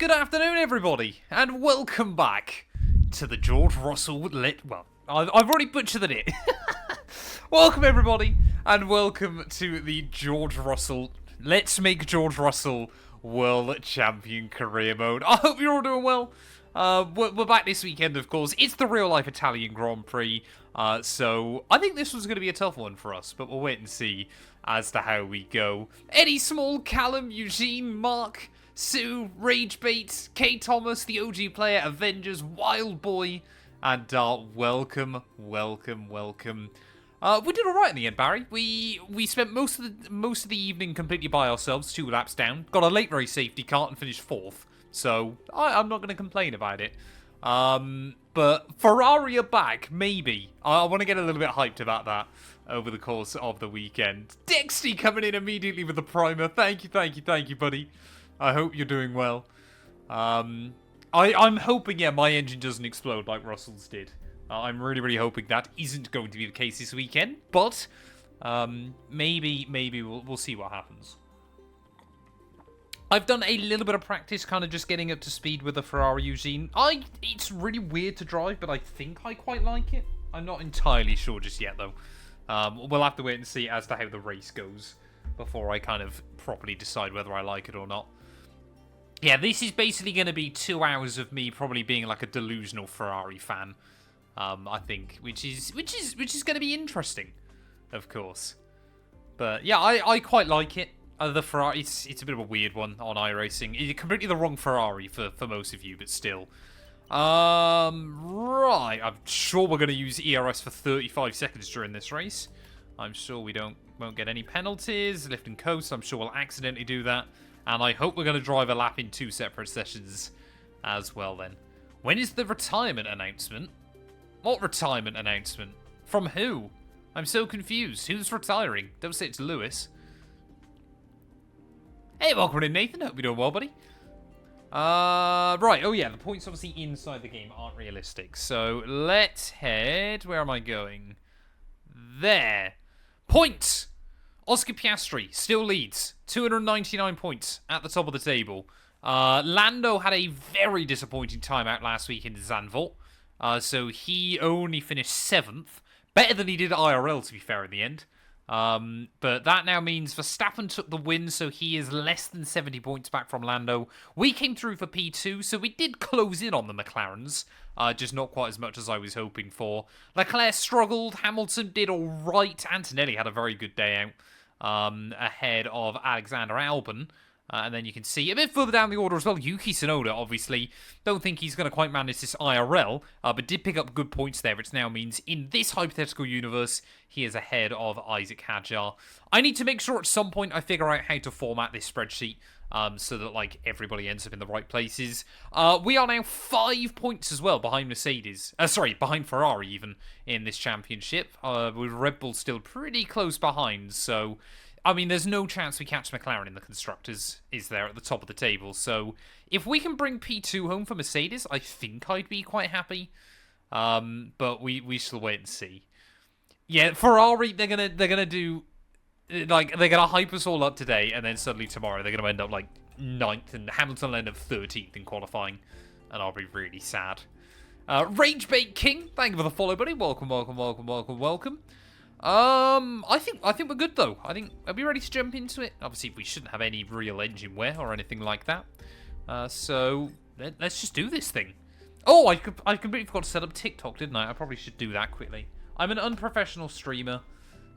Good afternoon, everybody, and welcome back to the George Russell Well, I've already butchered it. Welcome, everybody, and welcome to the George Russell Let's Make George Russell World Champion Career Mode. I hope you're all doing well. We're back this weekend, of course. It's the real-life Italian Grand Prix, so I think this was going to be a tough one for us, but we'll wait and see as to how we go. Eddie Small, Callum, Eugene, Mark, Sue, Ragebait, K. Thomas, the OG player, Avengers, Wild Boy, and welcome. We did all right in the end, Barry. We spent most of the evening completely by ourselves, 2 laps down. Got a late race safety car and finished 4th. So I'm not going to complain about it. But Ferrari are back, maybe. I want to get a little bit hyped about that over the course of the weekend. Dexty coming in immediately with the primer. Thank you, buddy. I hope you're doing well. I'm hoping, yeah, my engine doesn't explode like Russell's did. I'm really hoping that isn't going to be the case this weekend. But maybe we'll see what happens. I've done a little bit of practice, kind of just getting up to speed with the Ferrari Eugene. It's really weird to drive, but I think I quite like it. I'm not entirely sure just yet, though. We'll have to wait and see as to how the race goes before I kind of properly decide whether I like it or not. Yeah, this is basically going to be 2 hours of me probably being like a delusional Ferrari fan. I think, which is going to be interesting, of course. But yeah, I quite like it. The Ferrari, it's a bit of a weird one on iRacing. It's completely the wrong Ferrari for most of you, but still. Right, I'm sure we're going to use ERS for 35 seconds during this race. I'm sure we won't get any penalties. Lift and coast, I'm sure we'll accidentally do that. And I hope we're going to drive a lap in 2 separate sessions as well then. When is the retirement announcement? What retirement announcement? From who? I'm so confused. Who's retiring? Don't say it's Lewis. Hey, welcome in, Nathan. Hope you're doing well, buddy. Right. Oh, yeah. The points, obviously, inside the game aren't realistic. So, let's head... Where am I going? There. Points! Oscar Piastri still leads. 299 points at the top of the table. Lando had a very disappointing time out last week in Zandvoort. So, he only finished 7th. Better than he did at IRL, to be fair, in the end. But that now means Verstappen took the win, so he is less than 70 points back from Lando. We came through for P2, so we did close in on the McLarens, just not quite as much as I was hoping for. Leclerc struggled, Hamilton did alright, Antonelli had a very good day out, ahead of Alexander Albon. And then you can see a bit further down the order as well, Yuki Tsunoda, obviously. Don't think he's going to quite manage this IRL, but did pick up good points there, which now means in this hypothetical universe, he is ahead of Isaac Hadjar. I need to make sure at some point I figure out how to format this spreadsheet so that like everybody ends up in the right places. We are now 5 points as well behind Mercedes. Behind Ferrari even in this championship, with Red Bull still pretty close behind, so... I mean, there's no chance we catch McLaren in the Constructors, is there, at the top of the table. So, if we can bring P2 home for Mercedes, I think I'd be quite happy. But we shall wait and see. Yeah, Ferrari, they're gonna do... Like, they're gonna hype us all up today, and then suddenly tomorrow they're gonna end up, like, 9th, and Hamilton will end up 13th in qualifying. And I'll be really sad. Ragebait King, thank you for the follow, buddy. Welcome. I think we're good though. Are we ready to jump into it? Obviously, we shouldn't have any real engine wear or anything like that. So let's just do this thing. Oh, I completely forgot to set up TikTok, didn't I? I probably should do that quickly. I'm an unprofessional streamer.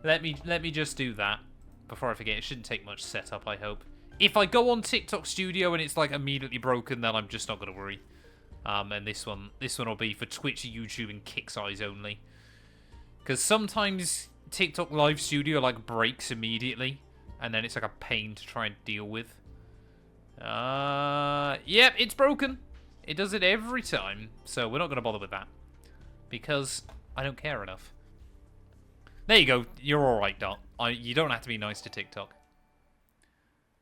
Let me just do that before I forget. It shouldn't take much setup, I hope. If I go on TikTok Studio and it's like immediately broken, then I'm just not gonna worry. And this one will be for Twitch, YouTube, and Kick's Eyes only. Because sometimes TikTok Live Studio like breaks immediately, and then it's like a pain to try and deal with. Yep, it's broken. It does it every time, so we're not going to bother with that. Because I don't care enough. There you go, you're alright, Dot. You don't have to be nice to TikTok.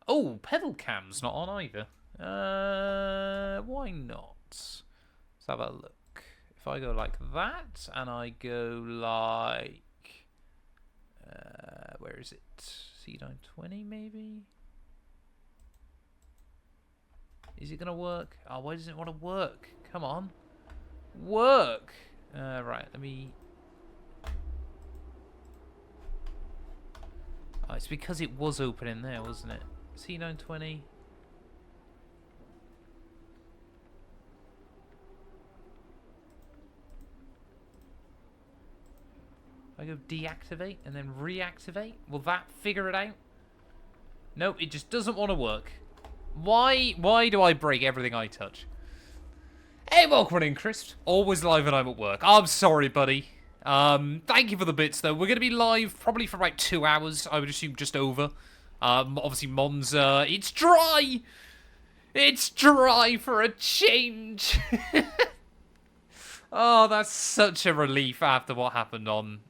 Oh, pedal cam's not on either. Why not? Let's have a look. If I go like that, and I go like... where is it? C920 maybe? Is it going to work? Oh, why doesn't it want to work? Come on. Work! Right, let me... Oh, it's because it was open in there, wasn't it? C920. I go deactivate and then reactivate. Will that figure it out? Nope, it just doesn't want to work. Why do I break everything I touch? Hey, welcome in, Chris. Always live when I'm at work. I'm sorry, buddy. Thank you for the bits, though. We're going to be live probably for about 2 hours. I would assume just over. Obviously, Monza. It's dry! It's dry for a change! Oh, that's such a relief after what happened on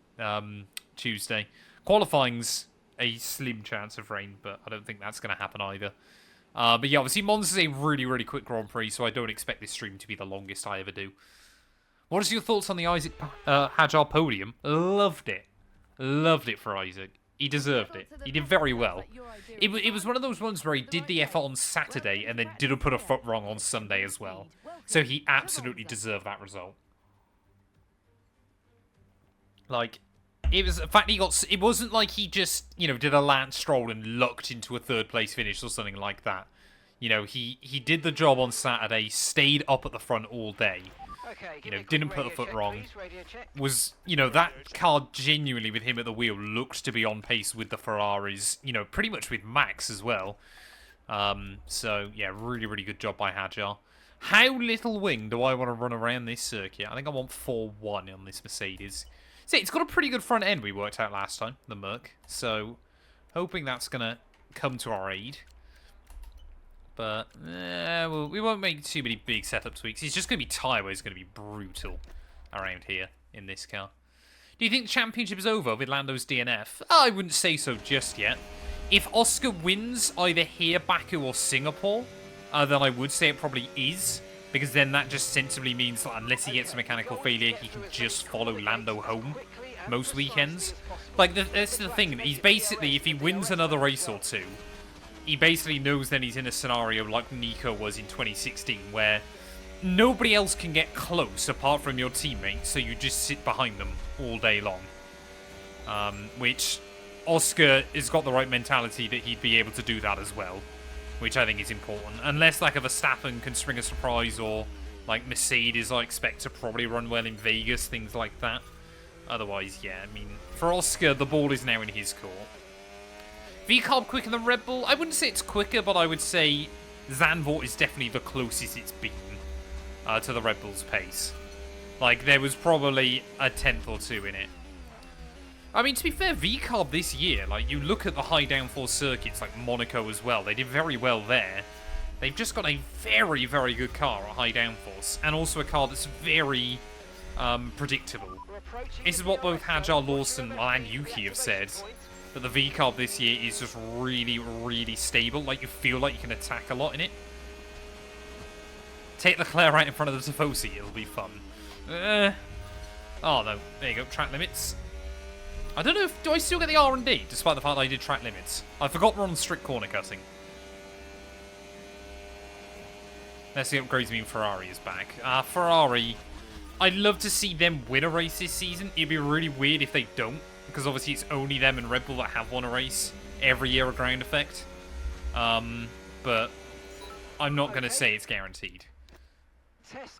Tuesday. Qualifying's a slim chance of rain, but I don't think that's going to happen either. But yeah, obviously Monza's a really, really quick Grand Prix, so I don't expect this stream to be the longest I ever do. What is your thoughts on the Isaac Hajar podium? Loved it. Loved it for Isaac. He deserved it. He did very well. It was one of those ones where he did the effort on Saturday and then didn't put a foot wrong on Sunday as well. So he absolutely deserved that result. Like, it was the fact he got... It wasn't like he just, you know, did a Lance Stroll and lucked into a third-place finish or something like that. You know, he did the job on Saturday, stayed up at the front all day. You know, didn't put a foot wrong. Was, you know, that car genuinely with him at the wheel looked to be on pace with the Ferraris. You know, pretty much with Max as well. So, yeah, really, really good job by Hajar. How little wing do I want to run around this circuit? I think I want 4-1 on this Mercedes. See, it's got a pretty good front end we worked out last time, the Merc. So, hoping that's going to come to our aid. But, well, we won't make too many big setup tweaks. It's just going to be tyre wear is going to be brutal around here in this car. Do you think the championship is over with Lando's DNF? Oh, I wouldn't say so just yet. If Oscar wins either here, Baku, or Singapore, then I would say it probably is. Because then that just sensibly means that unless he gets a mechanical failure, he can just follow Lando home most weekends. Like, that's the thing. He's basically, if he wins another race or two, he basically knows then he's in a scenario like Nico was in 2016, where nobody else can get close apart from your teammates, so you just sit behind them all day long. Which Oscar has got the right mentality that he'd be able to do that as well. Which I think is important. Unless, like, a Verstappen can string a surprise, or, like, Mercedes, I expect to probably run well in Vegas, things like that. Otherwise, yeah, I mean, for Oscar, the ball is now in his court. V-Carb quicker than Red Bull? I wouldn't say it's quicker, but I would say Zandvoort is definitely the closest it's been to the Red Bull's pace. Like, there was probably a tenth or two in it. I mean, to be fair, V-Carb this year, like, you look at the high downforce circuits like Monaco as well, they did very well there. They've just got a very, very good car at high downforce, and also a car that's very predictable. This is what both Hajar, Lawson, and Yuki have said, that the V-Carb this year is just really, really stable. Like, you feel like you can attack a lot in it. Take Leclerc right in front of the Tifosi, it'll be fun. Oh no, there you go, track limits. I don't know if... Do I still get the R&D, despite the fact that I did track limits? I forgot we're on strict corner cutting. That's the upgrades mean Ferrari is back. Ferrari... I'd love to see them win a race this season. It'd be really weird if they don't. Because obviously it's only them and Red Bull that have won a race every year at Ground Effect. But I'm not going to say it's guaranteed.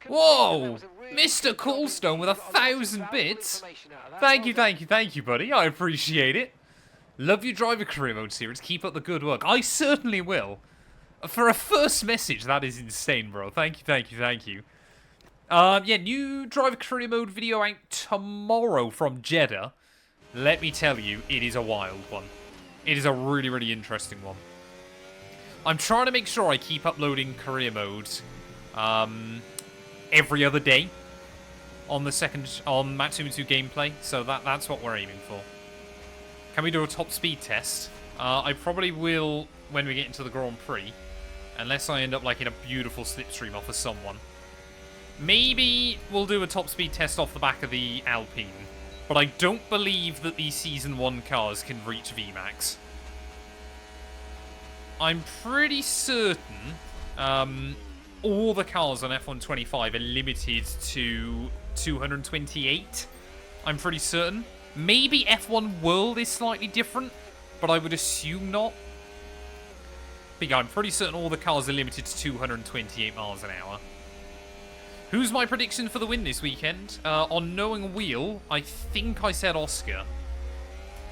Whoa! Mr. Coolstone with 1,000 bits. Thank you, buddy. I appreciate it. Love your driver career mode series. Keep up the good work. I certainly will. For a first message, that is insane, bro. Thank you. Yeah, new driver career mode video out tomorrow from Jeddah. Let me tell you, it is a wild one. It is a really, really interesting one. I'm trying to make sure I keep uploading career mode every other day on the on Matt212 gameplay, so that's what we're aiming for. Can we do a top speed test? I probably will when we get into the Grand Prix, unless I end up like in a beautiful slipstream off of someone. Maybe we'll do a top speed test off the back of the Alpine, but I don't believe that these Season 1 cars can reach VMAX. I'm pretty certain All the cars on F125 are limited to 228. I'm pretty certain. Maybe F1 World is slightly different, but I would assume not. But yeah, I'm pretty certain all the cars are limited to 228 miles an hour. Who's my prediction for the win this weekend? On Knowing Wheel, I think I said Oscar.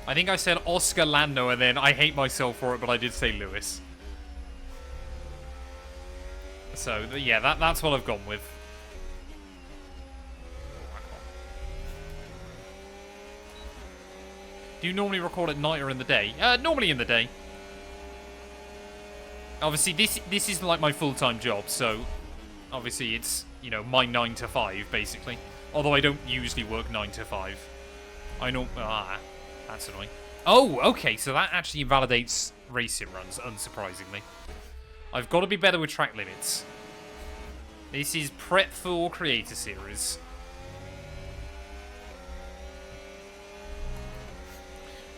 I think I said Oscar, Lando, and then I hate myself for it, but I did say Lewis. So, yeah, that's what I've gone with. Do you normally record at night or in the day? Normally in the day. Obviously, this is like my full-time job, so obviously it's, you know, my 9 to 5, basically. Although I don't usually work 9 to 5. I know... that's annoying. Oh, okay, so that actually invalidates racing runs, unsurprisingly. I've got to be better with track limits. This is prep for Creator Series.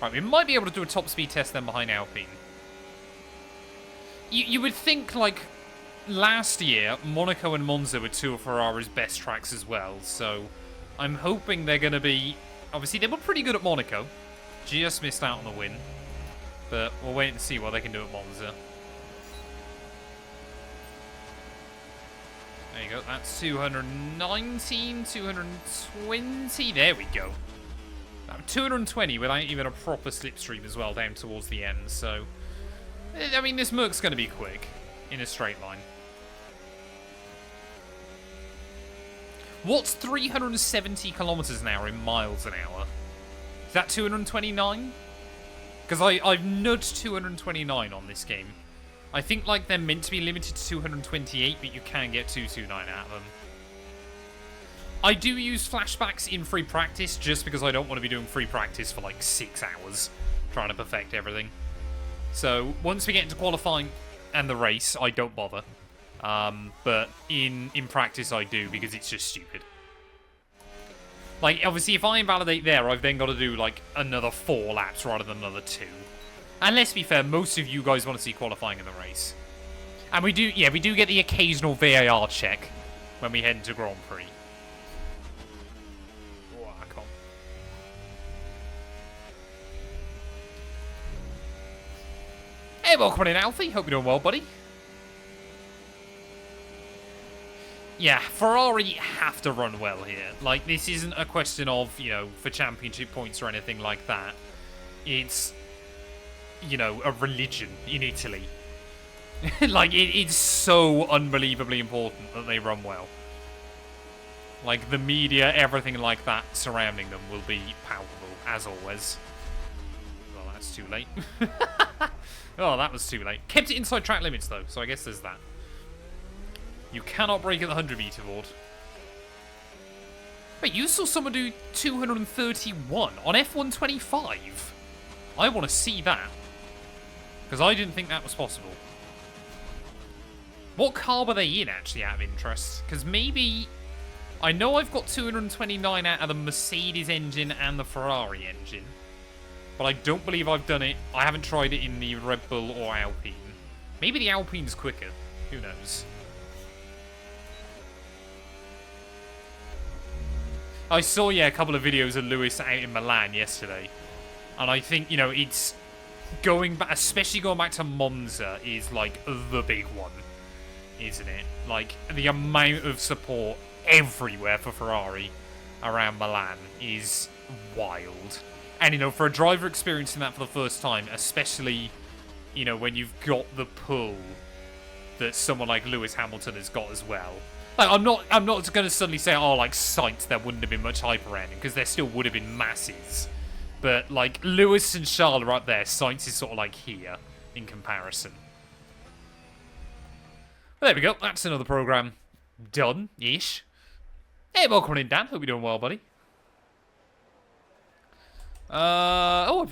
Right, we might be able to do a top speed test then behind Alpine. You would think, like, last year, Monaco and Monza were two of Ferrari's best tracks as well, so I'm hoping they're going to be... Obviously, they were pretty good at Monaco. Just missed out on the win. But we'll wait and see what they can do at Monza. There you go. That's 219, 220. There we go. 220 without even a proper slipstream as well down towards the end. So, I mean, this Merc's going to be quick in a straight line. What's 370 kilometers an hour in miles an hour? Is that 229? Because I've nudged 229 on this game. I think, like, they're meant to be limited to 228, but you can get 229 out of them. I do use flashbacks in free practice just because I don't want to be doing free practice for, like, 6 hours trying to perfect everything. So, once we get into qualifying and the race, I don't bother. But in practice, I do because it's just stupid. Like, obviously, if I invalidate there, I've then got to do, like, another 4 laps rather than another 2. And let's be fair, most of you guys want to see qualifying in the race. And we do, yeah, we do get the occasional VAR check when we head into Grand Prix. Oh, I can't. Hey, welcome in, Alfie. Hope you're doing well, buddy. Yeah, Ferrari have to run well here. Like, this isn't a question of, you know, for championship points or anything like that. It's, you know, a religion in Italy. Like, it's so unbelievably important that they run well. Like, the media, everything like that surrounding them will be palpable, as always. Well, that's too late. Oh, that was too late. Kept it inside track limits, though, so I guess there's that. You cannot break at the 100-meter board. Wait, you saw someone do 231 on F125? I want to see that. Because I didn't think that was possible. What car were they in, actually, out of interest? Because maybe... I know I've got 229 out of the Mercedes engine and the Ferrari engine. But I don't believe I've done it. I haven't tried it in the Red Bull or Alpine. Maybe the Alpine's quicker. Who knows? I saw, yeah, a couple of videos of Lewis out in Milan yesterday. And I think, you know, it's going back, especially going back to Monza is, like, the big one, isn't it? Like, the amount of support everywhere for Ferrari around Milan is wild. And, you know, for a driver experiencing that for the first time, especially, you know, when you've got the pull that someone like Lewis Hamilton has got as well. Like, I'm not going to suddenly say, oh, like, Sainz, there wouldn't have been much hype around him, because there still would have been masses. But, like, Lewis and Charles are up there. Sainz is sort of, like, here in comparison. Well, there we go. That's another program done-ish. Hey, welcome in, Dan. Hope you're doing well, buddy. Oh,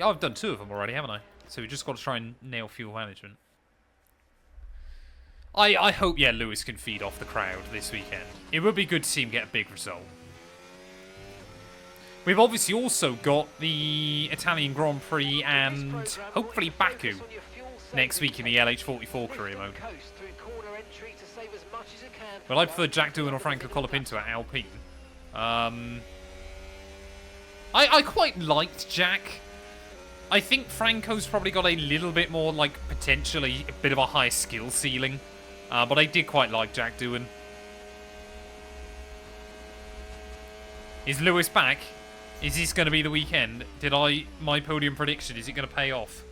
I've done 2 of them already, haven't I? So we just got to try and nail fuel management. I hope, yeah, Lewis can feed off the crowd this weekend. It would be good to see him get a big result. We've obviously also got the Italian Grand Prix and hopefully Baku next week in the LH44 career mode. But I prefer Jack Doohan or Franco Colapinto at Alpine. I quite liked Jack. I think Franco's probably got a little bit more, like, potentially a bit of a higher skill ceiling. But I did quite like Jack Doohan. Is Lewis back? Is this going to be the weekend? My podium prediction, is it going to pay off?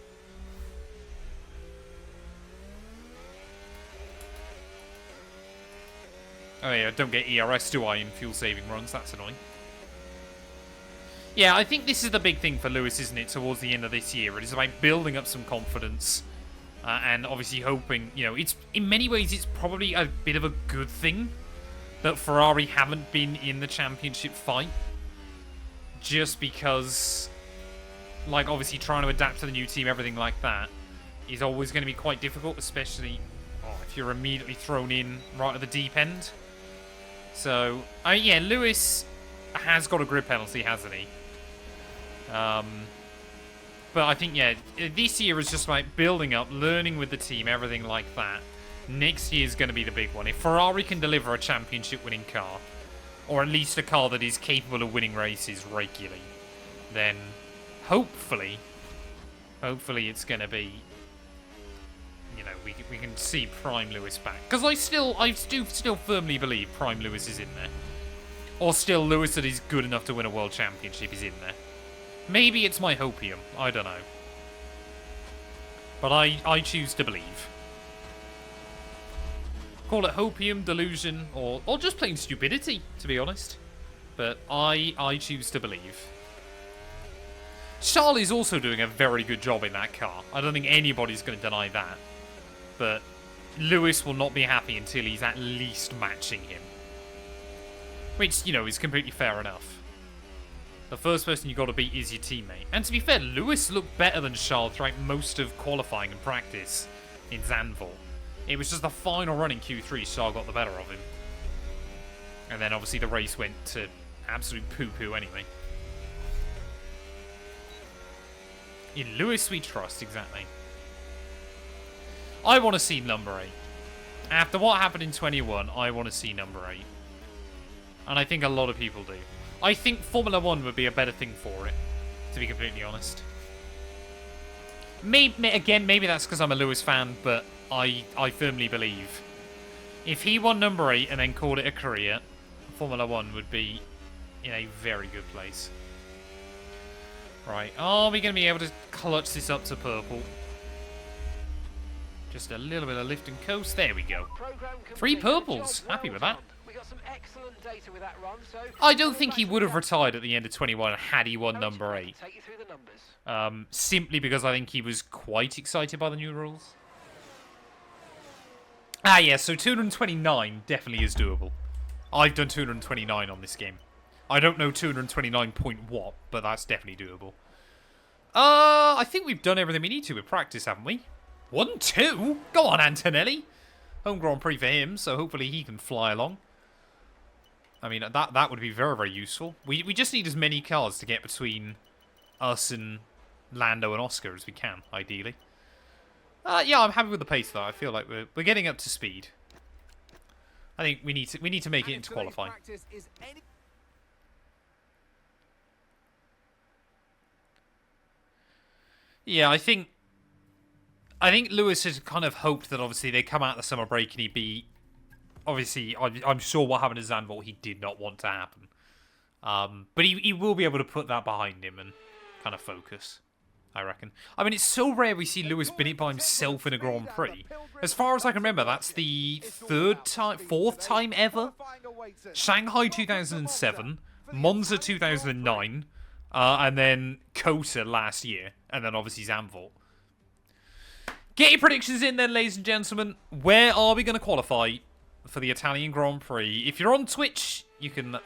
Oh yeah, I don't get ERS, do I, in fuel-saving runs? That's annoying. Yeah, I think this is the big thing for Lewis, isn't it, towards the end of this year? It is about building up some confidence and obviously hoping, you know, it's in many ways it's probably a bit of a good thing that Ferrari haven't been in the championship fight. Just because, like, obviously trying to adapt to the new team, everything like that, is always going to be quite difficult, especially if you're immediately thrown in right at the deep end. So, yeah, Lewis has got a grid penalty, hasn't he? But I think, yeah, this year is just like building up, learning with the team, everything like that. Next year is going to be the big one. If Ferrari can deliver a championship-winning car, or at least a car that is capable of winning races regularly, then hopefully it's going to be, you know, we can see Prime Lewis back. Because I do still firmly believe Prime Lewis is in there. Or still Lewis that is good enough to win a world championship is in there. Maybe it's my hopium. I don't know. But I choose to believe. Call it hopium, delusion, or just plain stupidity, to be honest. But I choose to believe. Charles is also doing a very good job in that car. I don't think anybody's going to deny that. But Lewis will not be happy until he's at least matching him. Which, you know, is completely fair enough. The first person you got to beat is your teammate. And to be fair, Lewis looked better than Charles throughout most of qualifying and practice in Zandvoort. It was just the final run in Q3 Charles got the better of him. And then obviously the race went to absolute poo-poo anyway. In Lewis we trust, exactly. I want to see number 8. After what happened in 21, I want to see number 8. And I think a lot of people do. I think Formula 1 would be a better thing for it, to be completely honest. Maybe that's because I'm a Lewis fan, but I firmly believe if he won number 8 and then called it a career, Formula 1 would be in a very good place. Right, are we going to be able to clutch this up to purple? Just a little bit of lift and coast. There we go. 3 purples. Happy with that. I don't think he would have retired at the end of 21 had he won number 8. Simply because I think he was quite excited by the new rules. Ah, yeah, so 229 definitely is doable. I've done 229 on this game. I don't know 229 point what, but that's definitely doable. I think we've done everything we need to with practice, haven't we? 1-2? Go on, Antonelli. Home Grand Prix for him, so hopefully he can fly along. I mean, that would be very, very useful. We just need as many cars to get between us and Lando and Oscar as we can, ideally. Yeah, I'm happy with the pace, though. I feel like we're getting up to speed. I think we need to make it into qualifying. Yeah, I think Lewis had kind of hoped that obviously they come out of the summer break and he'd be... Obviously, I'm sure what happened to Zandvoort he did not want to happen. But he will be able to put that behind him and kind of focus, I reckon. I mean, it's so rare we see Lewis bin it by himself in a Grand Prix. As far as I can remember, that's the fourth time ever. Shanghai 2007, Monza 2009, and then Kota last year, and then obviously Zandvoort. Get your predictions in then, ladies and gentlemen. Where are we going to qualify for the Italian Grand Prix? If you're on Twitch, you can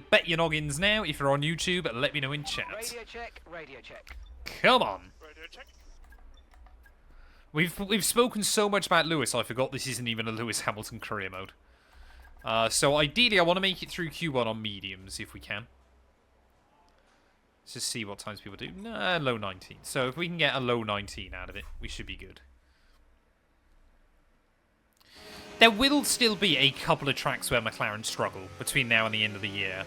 bet your noggins now. If you're on YouTube, let me know in chat. Radio check, radio check. Come on. Radio check. We've spoken so much about Lewis, I forgot this isn't even a Lewis Hamilton career mode. So ideally, I want to make it through Q1 on mediums if we can. Let's just see what times people do. Nah, low 19. So if we can get a low 19 out of it, we should be good. there will still be a couple of tracks where McLaren struggle between now and the end of the year.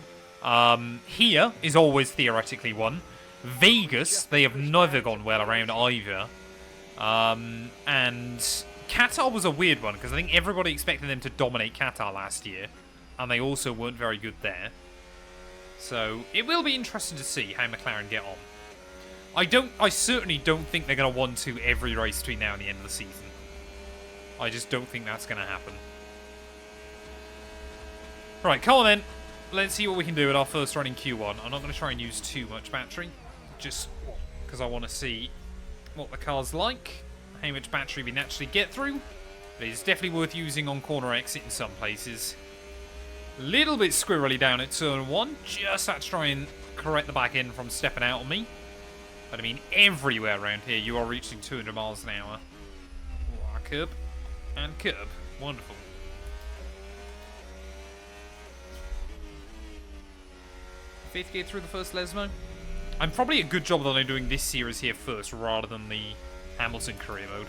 Here is always theoretically one. Vegas, they have never gone well around either. And Qatar was a weird one, because I think everybody expected them to dominate Qatar last year, and they also weren't very good there. So it will be interesting to see how McLaren get on. I certainly don't think they're going to 1-2 every race between now and the end of the season. I just don't think that's going to happen. Right, come on then. Let's see what we can do at our first run in Q1. I'm not going to try and use too much battery, just because I want to see what the car's like, how much battery we can actually get through. But it's definitely worth using on corner exit in some places. Little bit squirrely down at turn 1, just had to try and correct the back end from stepping out on me. But I mean, everywhere around here you are reaching 200 miles an hour. Oh, curb and curb. Wonderful. Fifth gear through the first Lesmo. I'm probably a good job that I'm doing this series here first rather than the Hamilton career mode.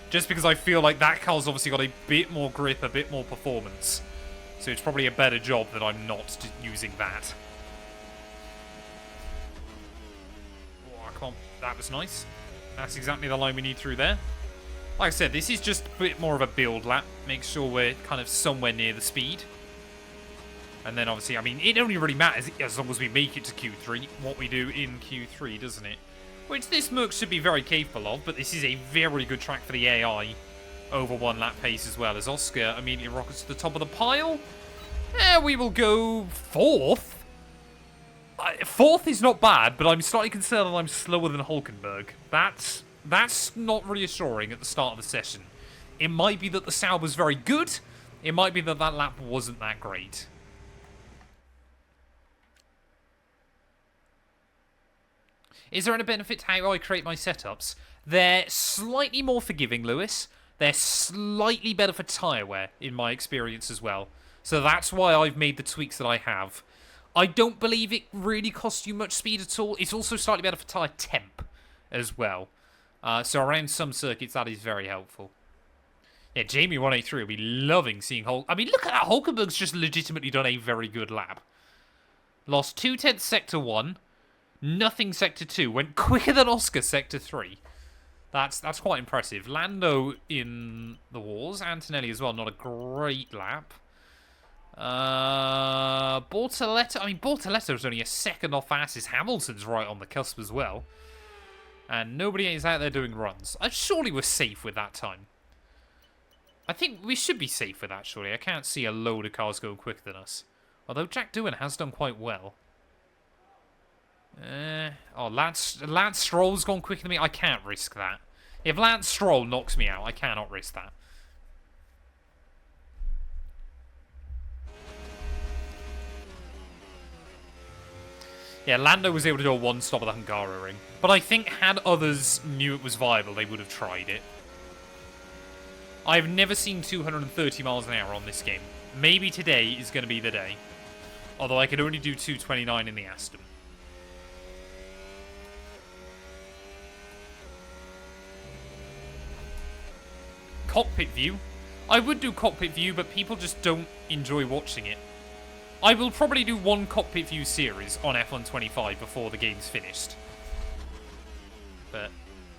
Just because I feel like that car's obviously got a bit more grip, a bit more performance. So it's probably a better job that I'm not using that. Oh, come on. That was nice. That's exactly the line we need through there. Like I said, this is just a bit more of a build lap. Make sure we're kind of somewhere near the speed. And then obviously, I mean, it only really matters as long as we make it to Q3, what we do in Q3, doesn't it? Which this Merc should be very capable of, but this is a very good track for the AI over 1 lap pace as well, as Oscar immediately rockets to the top of the pile. We will go 4th. 4th is not bad, but I'm slightly concerned that I'm slower than Hulkenberg. That's not reassuring at the start of the session. It might be that the Sauber's very good. It might be that that lap wasn't that great. Is there any benefit to how I create my setups? They're slightly more forgiving, Lewis. They're slightly better for tyre wear, in my experience as well. So that's why I've made the tweaks that I have. I don't believe it really costs you much speed at all. It's also slightly better for tyre temp as well. So around some circuits, that is very helpful. Yeah, Jamie183 will be loving seeing Hulk. I mean, look at that. Hulkenberg's just legitimately done a very good lap. Lost 2/10 Sector 1. Nothing Sector 2. Went quicker than Oscar Sector 3. That's quite impressive. Lando in the wars. Antonelli as well. Not a great lap. Bortoletto. I mean, Bortoletto was only a second off fastest. Hamilton's right on the cusp as well. And nobody is out there doing runs. Surely we're safe with that time. I think we should be safe with that, surely. I can't see a load of cars going quicker than us. Although Jack Doohan has done quite well. Lance Stroll's gone quicker than me. I can't risk that. If Lance Stroll knocks me out, I cannot risk that. Yeah, Lando was able to do a one-stop at the Hungaroring. But I think had others knew it was viable, they would have tried it. I've never seen 230 miles an hour on this game. Maybe today is going to be the day. Although I could only do 229 in the Aston. Cockpit view. I would do cockpit view, but people just don't enjoy watching it. I will probably do one cockpit view series on F125 before the game's finished. But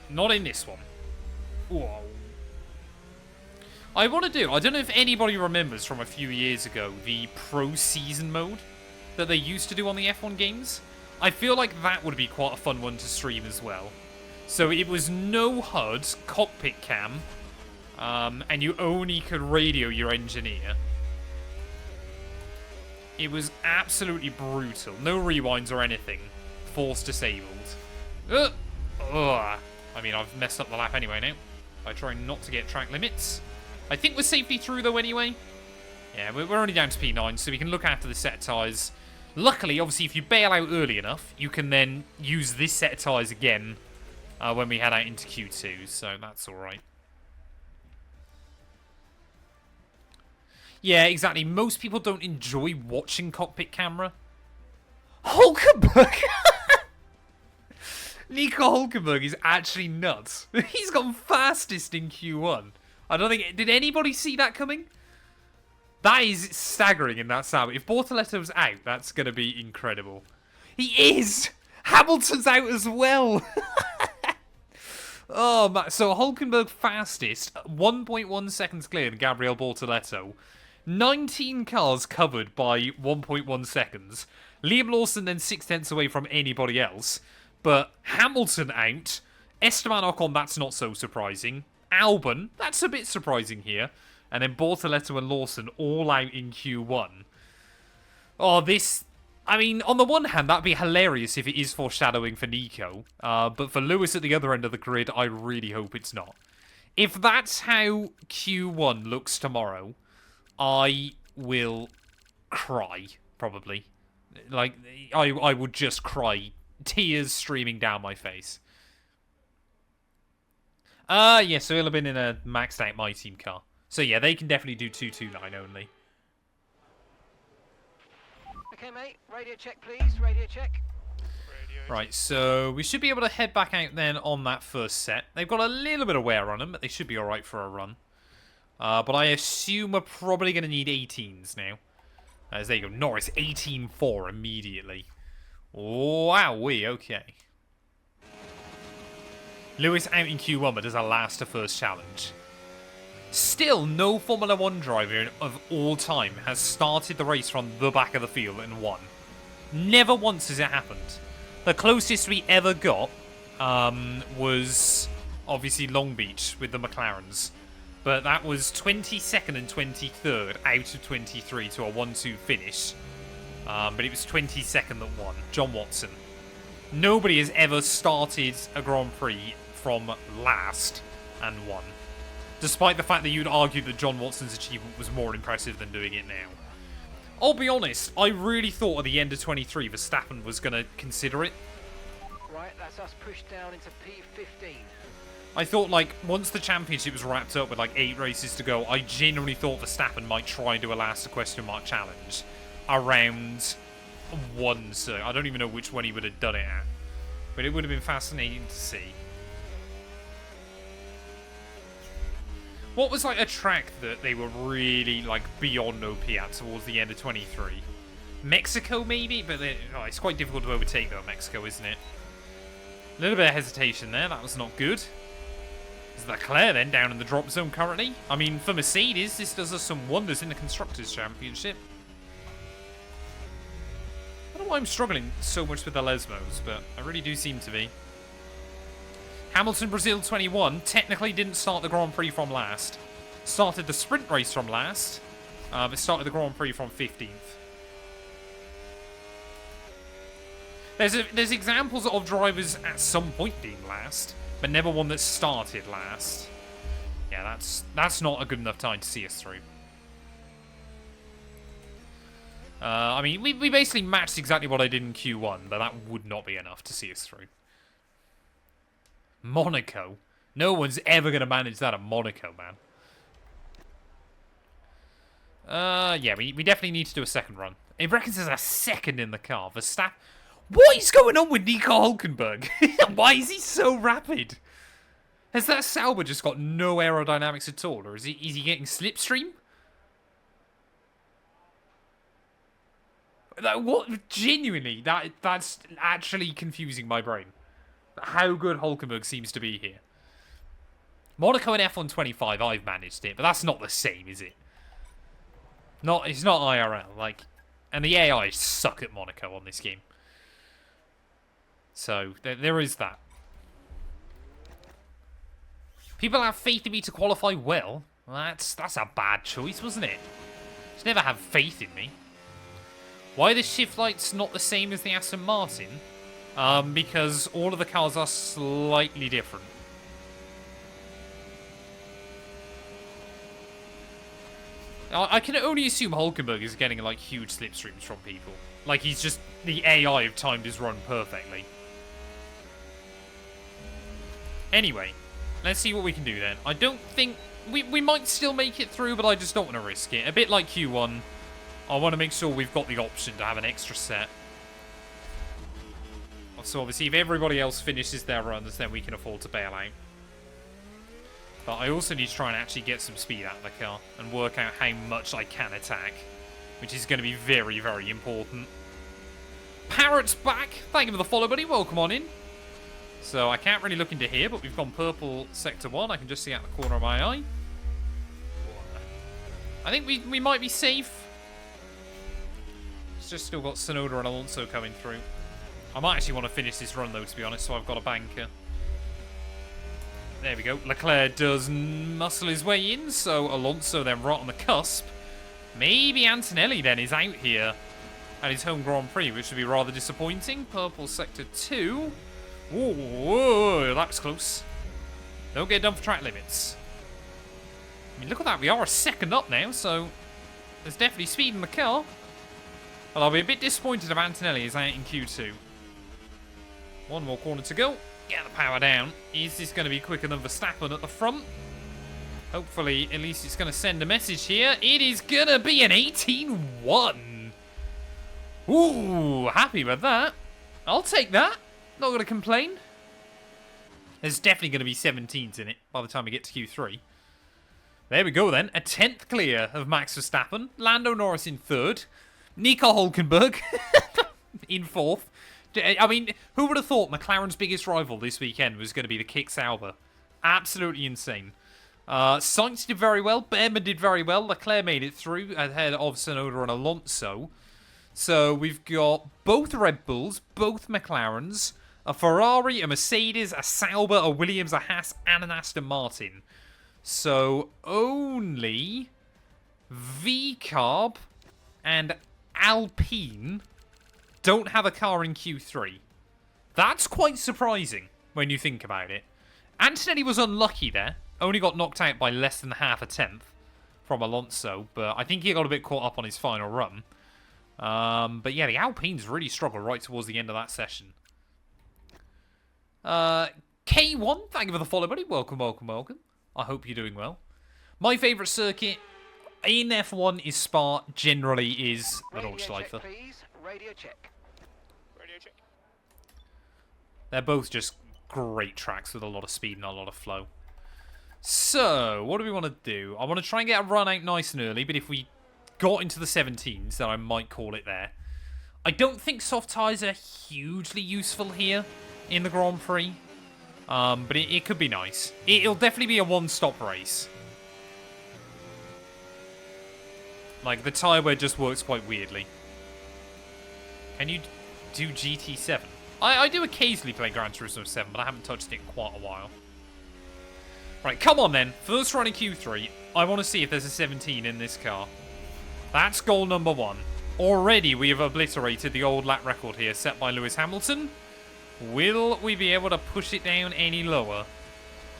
not in this one. Whoa. I want to do, I don't know if anybody remembers from a few years ago, the Pro Season mode that they used to do on the F1 games. I feel like that would be quite a fun one to stream as well. So it was no HUD, cockpit cam, and you only could radio your engineer. It was absolutely brutal. No rewinds or anything. Force disabled. Ugh. I mean, I've messed up the lap anyway now. I try not to get track limits. I think we're safely through though anyway. Yeah, we're only down to P9, so we can look after the set of tyres. Luckily, obviously, if you bail out early enough, you can then use this set of tyres again when we head out into Q2, so that's alright. Yeah, exactly. Most people don't enjoy watching cockpit camera. Hulkenberg! Nico Hulkenberg is actually nuts. He's gone fastest in Q1. I don't think... Did anybody see that coming? That is staggering in that Sauber. If Bortoletto's out, that's going to be incredible. He is! Hamilton's out as well! Oh, man. So Hulkenberg fastest, 1.1 seconds clear than Gabriel Bortoletto. 19 cars covered by 1.1 seconds. Liam Lawson then 6 tenths away from anybody else. But Hamilton out. Esteban Ocon, that's not so surprising. Albon, that's a bit surprising here. And then Bortoletto and Lawson all out in Q1. Oh, this... I mean, on the one hand, that'd be hilarious if it is foreshadowing for Nico. But for Lewis at the other end of the grid, I really hope it's not. If that's how Q1 looks tomorrow, I will cry, probably. Like, I would just cry. Tears streaming down my face. Yeah, so he'll have been in a maxed out My Team car. So yeah, they can definitely do 229 only. Okay, mate. Radio check, please. Radio check. Right, so we should be able to head back out then on that first set. They've got a little bit of wear on them, but they should be alright for a run. But I assume we're probably going to need 18s now. As there you go, Norris 18-4 immediately. Wowee, okay. Lewis out in Q1, but does a last to first challenge. Still, no Formula 1 driver of all time has started the race from the back of the field and won. Never once has it happened. The closest we ever got was obviously Long Beach with the McLarens. But that was 22nd and 23rd out of 23 to a 1-2 finish. But it was 22nd that won. John Watson. Nobody has ever started a Grand Prix from last and won. Despite the fact that you'd argue that John Watson's achievement was more impressive than doing it now. I'll be honest, I really thought at the end of 23 Verstappen was going to consider it. Right, that's us pushed down into P15. I thought, like, once the championship was wrapped up with, like, 8 races to go, I genuinely thought Verstappen might try and do a last question mark challenge around one, so I don't even know which one he would have done it at. But it would have been fascinating to see. What was, like, a track that they were really, like, beyond OP at towards the end of 23? Mexico, maybe? But it's quite difficult to overtake, though, Mexico, isn't it? A little bit of hesitation there. That was not good. Is Leclerc, then, down in the drop zone currently? I mean, for Mercedes, this does us some wonders in the Constructors' Championship. I don't know why I'm struggling so much with the Lesmos, but I really do seem to be. Hamilton, Brazil 21, technically didn't start the Grand Prix from last. Started the sprint race from last, but started the Grand Prix from 15th. There's examples of drivers at some point being last, but never one that started last. Yeah, that's not a good enough time to see us through. I mean, we basically matched exactly what I did in Q1, but that would not be enough to see us through. Monaco? No one's ever going to manage that at Monaco, man. Yeah, we definitely need to do a second run. It reckons there's a second in the car. Verstappen. What is going on with Nico Hulkenberg? Why is he so rapid? Has that Sauber just got no aerodynamics at all? Or is he getting slipstream? What? Genuinely, that's actually confusing my brain. How good Hulkenberg seems to be here. Monaco and F1 25, I've managed it, but that's not the same, is it? It's not IRL, like, and the AI suck at Monaco on this game. So there is that. People have faith in me to qualify well. That's a bad choice, wasn't it? Just never have faith in me. Why are the shift lights not the same as the Aston Martin? Because all of the cars are slightly different. I can only assume Hulkenberg is getting, like, huge slipstreams from people. Like, he's just... The AI have timed his run perfectly. Anyway, let's see what we can do then. I don't think... We might still make it through, but I just don't want to risk it. A bit like Q1, I want to make sure we've got the option to have an extra set. So obviously, if everybody else finishes their runs, then we can afford to bail out. But I also need to try and actually get some speed out of the car and work out how much I can attack, which is going to be very, very important. Parrot's back. Thank you for the follow, buddy. Welcome on in. So I can't really look into here, but we've gone purple sector 1. I can just see out the corner of my eye. I think we might be safe. It's just still got Sonoda and Alonso coming through. I might actually want to finish this run, though, to be honest, so I've got a banker. There we go. Leclerc does muscle his way in, so Alonso then right on the cusp. Maybe Antonelli then is out here at his home Grand Prix, which would be rather disappointing. Purple sector 2. Whoa, that was close. Don't get done for track limits. I mean, look at that. We are a second up now, so there's definitely speed in the car. But I'll be a bit disappointed if Antonelli is out in Q2. One more corner to go. Get the power down. Is this going to be quicker than Verstappen at the front? Hopefully, at least it's going to send a message here. It is going to be an 18-1. Ooh, happy with that. I'll take that. Not going to complain. There's definitely going to be 17s in it by the time we get to Q3. There we go then. A 10th clear of Max Verstappen. Lando Norris in 3rd. Nico Hülkenberg in 4th. I mean, who would have thought McLaren's biggest rival this weekend was going to be the Kick Sauber? Absolutely insane. Sainz did very well. Behrman did very well. Leclerc made it through ahead of Tsunoda and Alonso. So we've got both Red Bulls, both McLarens, a Ferrari, a Mercedes, a Sauber, a Williams, a Haas, and an Aston Martin. So only V-Carb and Alpine don't have a car in Q3. That's quite surprising when you think about it. Antonelli was unlucky there. Only got knocked out by less than half a tenth from Alonso, but I think he got a bit caught up on his final run. But yeah, the Alpines really struggled right towards the end of that session. K1, thank you for the follow, buddy. Welcome, welcome, welcome. I hope you're doing well. My favourite circuit in F1 is Spa, generally is the Nordschleife. Radio check. They're both just great tracks with a lot of speed and a lot of flow. So, what do we want to do? I want to try and get a run out nice and early, but if we got into the 17s, then I might call it there. I don't think soft tyres are hugely useful here in the Grand Prix, but it could be nice. It'll definitely be a one-stop race. Like, the tyre wear just works quite weirdly. Can you do GT7? I do occasionally play Gran Turismo 7, but I haven't touched it in quite a while. Right, come on then. First run in Q3. I want to see if there's a 17 in this car. That's goal number 1. Already we have obliterated the old lap record here set by Lewis Hamilton. Will we be able to push it down any lower?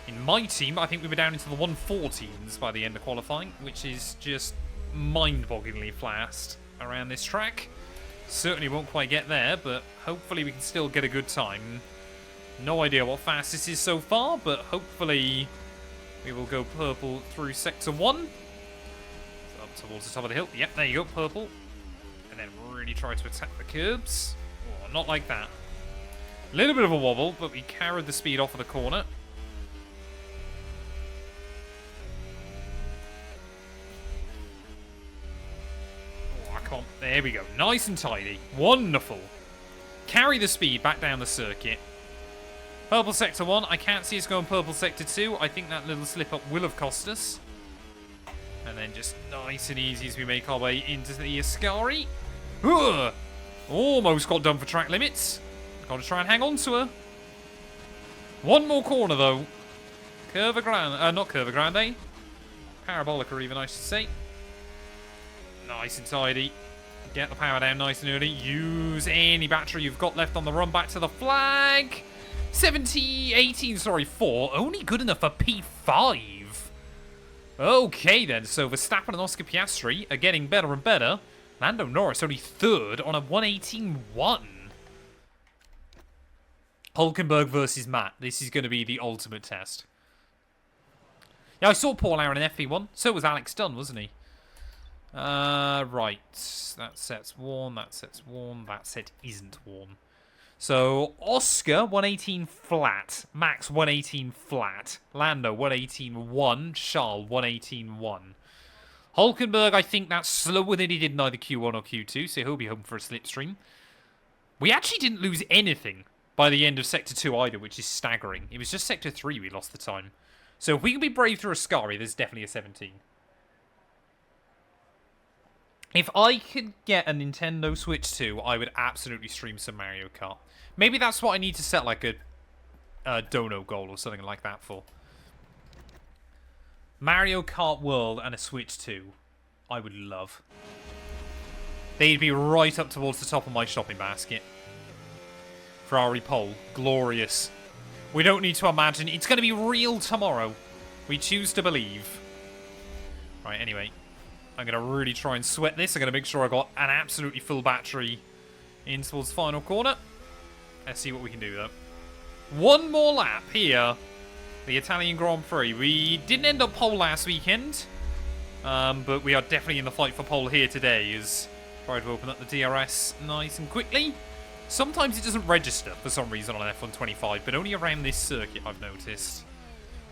In my team, I think we were down into the 114s by the end of qualifying, which is just mind-bogglingly fast around this track. Certainly won't quite get there, but hopefully we can still get a good time. No idea what fast this is so far, but hopefully we will go purple through sector 1. So up towards the top of the hill. Yep, there you go, purple. And then really try to attack the curbs. Oh, not like that. A little bit of a wobble, but we carried the speed off of the corner. There we go. Nice and tidy. Wonderful. Carry the speed back down the circuit. Purple sector 1. I can't see us going purple sector 2. I think that little slip up will have cost us. And then just nice and easy as we make our way into the Ascari. Ugh! Almost got done for track limits. Got to try and hang on to her. One more corner though. Curva Grande. Not Curva Grande. Parabolica even, I should say. Nice and tidy. Get the power down nice and early. Use any battery you've got left on the run back to the flag. 18, sorry, 4. Only good enough for P5. Okay then, so Verstappen and Oscar Piastri are getting better and better. Lando Norris only 3rd on a 118.1. Hülkenberg versus Matt. This is going to be the ultimate test. Yeah, I saw Paul Aaron in FP1. So was Alex Dunn, wasn't he? Right. That set's worn. That set's worn. That set isn't worn. So, Oscar, 118 flat. Max, 118 flat. Lando, 118 1. Charles, 118 1. Hulkenberg, I think that's slower than he did in either Q1 or Q2, so he'll be home for a slipstream. We actually didn't lose anything by the end of Sector 2 either, which is staggering. It was just Sector 3 we lost the time. So if we can be brave through Ascari, there's definitely a 17. If I could get a Nintendo Switch 2, I would absolutely stream some Mario Kart. Maybe that's what I need to set like a dono goal or something like that for. Mario Kart World and a Switch 2, I would love. They'd be right up towards the top of my shopping basket. Ferrari pole, glorious. We don't need to imagine. It's going to be real tomorrow. We choose to believe. Right, anyway. I'm going to really try and sweat this. I'm going to make sure I got an absolutely full battery in towards the final corner. Let's see what we can do, though. One more lap here. The Italian Grand Prix. We didn't end up pole last weekend. But we are definitely in the fight for pole here today. As try to open up the DRS nice and quickly. Sometimes it doesn't register for some reason on an F125, but only around this circuit I've noticed.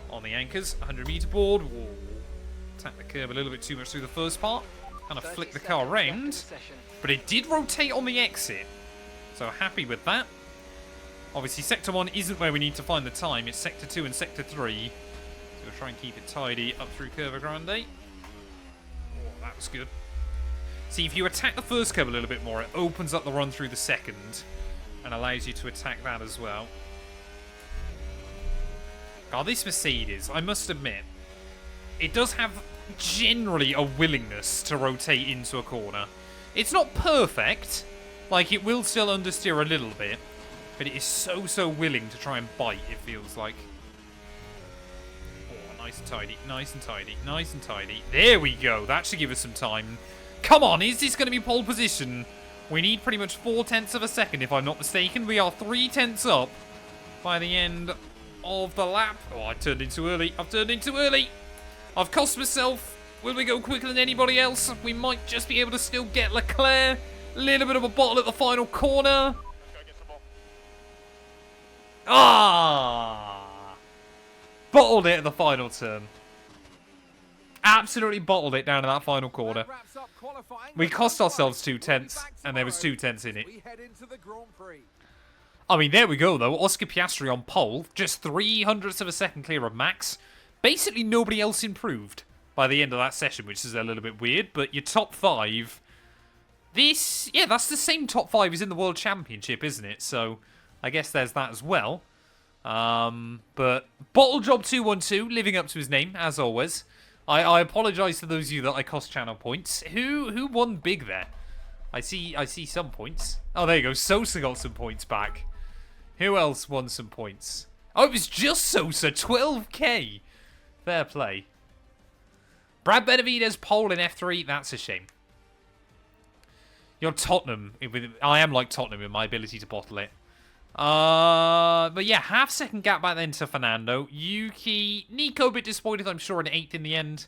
On the anchors, 100 meter board. Whoa. Attack the curb a little bit too much through the first part. Kind of flick the car around. But it did rotate on the exit. So happy with that. Obviously, Sector 1 isn't where we need to find the time. It's Sector 2 and Sector 3. So we'll try and keep it tidy up through Curva Grande. Oh, that was good. See, if you attack the first curve a little bit more, it opens up the run through the second and allows you to attack that as well. God, this Mercedes, I must admit, it does have generally a willingness to rotate into a corner. It's not perfect, like it will still understeer a little bit, but it is so willing to try and bite, it feels like. Oh, nice and tidy, nice and tidy, nice and tidy. There we go, that should give us some time. Come on, is this going to be pole position? We need pretty much 4/10 of a second, if I'm not mistaken. We are 3/10 up by the end of the lap. Oh, I turned in too early. I've turned in too early. I've cost myself. Will we go quicker than anybody else? We might just be able to still get Leclerc. A little bit of a bottle at the final corner. Ah! Bottled it at the final turn. Absolutely bottled it down in that final corner. We cost ourselves 2/10, and there was 2/10 in it. I mean, there we go, though. Oscar Piastri on pole. Just 0.03 of a second clear of Max. Basically, nobody else improved by the end of that session, which is a little bit weird. But your top 5... This... Yeah, that's the same top 5 as in the World Championship, isn't it? So, I guess there's that as well. But Bottle Job 212, living up to his name, as always. I apologise to those of you that I cost channel points. Who won big there? I see some points. Oh, there you go. Sosa got some points back. Who else won some points? Oh, it was just Sosa. 12k. Fair play. Brad Benavidez pole in F3. That's a shame. You're Tottenham. I am like Tottenham in my ability to bottle it. But yeah, half-second gap back then to Fernando. Yuki, Nico a bit disappointed, I'm sure, in 8th in the end.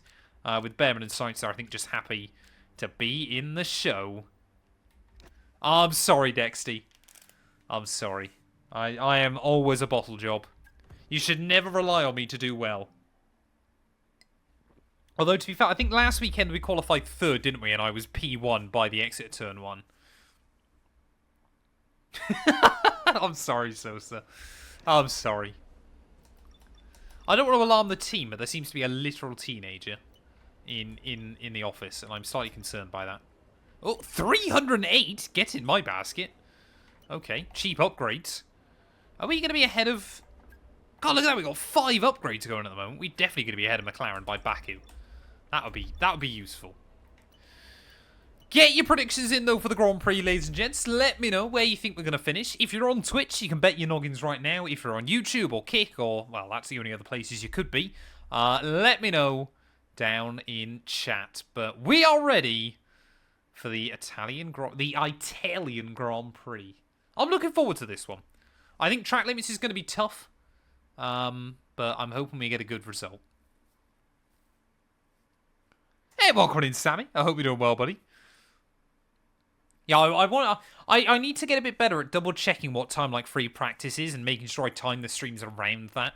With Behrman and Sainz, I think, just happy to be in the show. I'm sorry, Dexty. I'm sorry. I am always a bottle job. You should never rely on me to do well. Although, to be fair, I think last weekend we qualified 3rd, didn't we? And I was P1 by the exit turn 1. I'm sorry, Sosa. I'm sorry. I don't want to alarm the team, but there seems to be a literal teenager in the office, and I'm slightly concerned by that. Oh, 308? Get in my basket. Okay, cheap upgrades. Are we going to be ahead of... God, look at that. We've got 5 upgrades going at the moment. We're definitely going to be ahead of McLaren by Baku. That would be useful. Get your predictions in, though, for the Grand Prix, ladies and gents. Let me know where you think we're going to finish. If you're on Twitch, you can bet your noggins right now. If you're on YouTube or Kick or, well, that's the only other places you could be, let me know down in chat. But we are ready for the Italian Grand Prix. I'm looking forward to this one. I think track limits is going to be tough, but I'm hoping we get a good result. Hey, welcome in, Sammy. I hope you're doing well, buddy. Yeah, I need to get a bit better at double checking what time like free practice is and making sure I time the streams around that.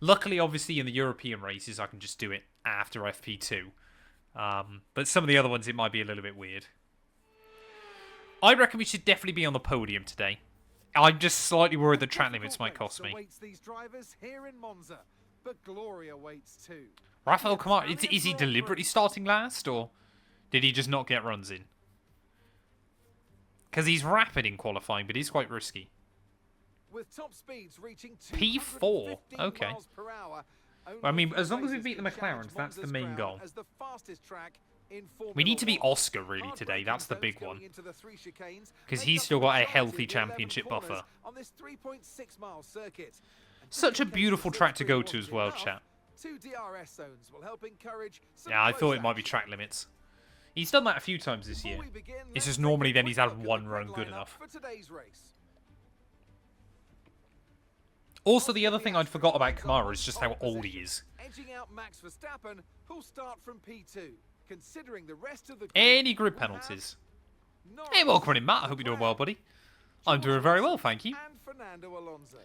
Luckily, obviously, in the European races, I can just do it after FP2. But some of the other ones, it might be a little bit weird. I reckon we should definitely be on the podium today. I'm just slightly worried the track limits might cost me. These drivers here in Monza, but glory awaits too. Rafael Kamara, is he deliberately starting last, or did he just not get runs in? Because he's rapid in qualifying, but he's quite risky. With top speeds reaching P4, okay. miles per hour, I mean, as long as we beat the McLarens, that's the main goal. As the fastest track in Formula We need to beat 1. Oscar, really, today. That's the big one. Because Because he's still got a healthy championship buffer. On this 3.6-mile circuit. Such a beautiful track to go to as well, chat. Two DRS zones will help encourage some Yeah, I close thought it might be action. track limits. He's done that a few times this year. Before we begin, It's let's just take normally a then quick he's had look at one the run grid good lineup enough. for today's race. Also, the other thing I'd forgot about Kamara is just how old he is. Edging out Max Verstappen, who'll start from P2. Considering the rest of the grid, Any grid we'll have penalties? Norris, Hey, welcome in, Matt. I hope you're doing well, buddy. I'm doing very well, thank you. and Fernando Alonso.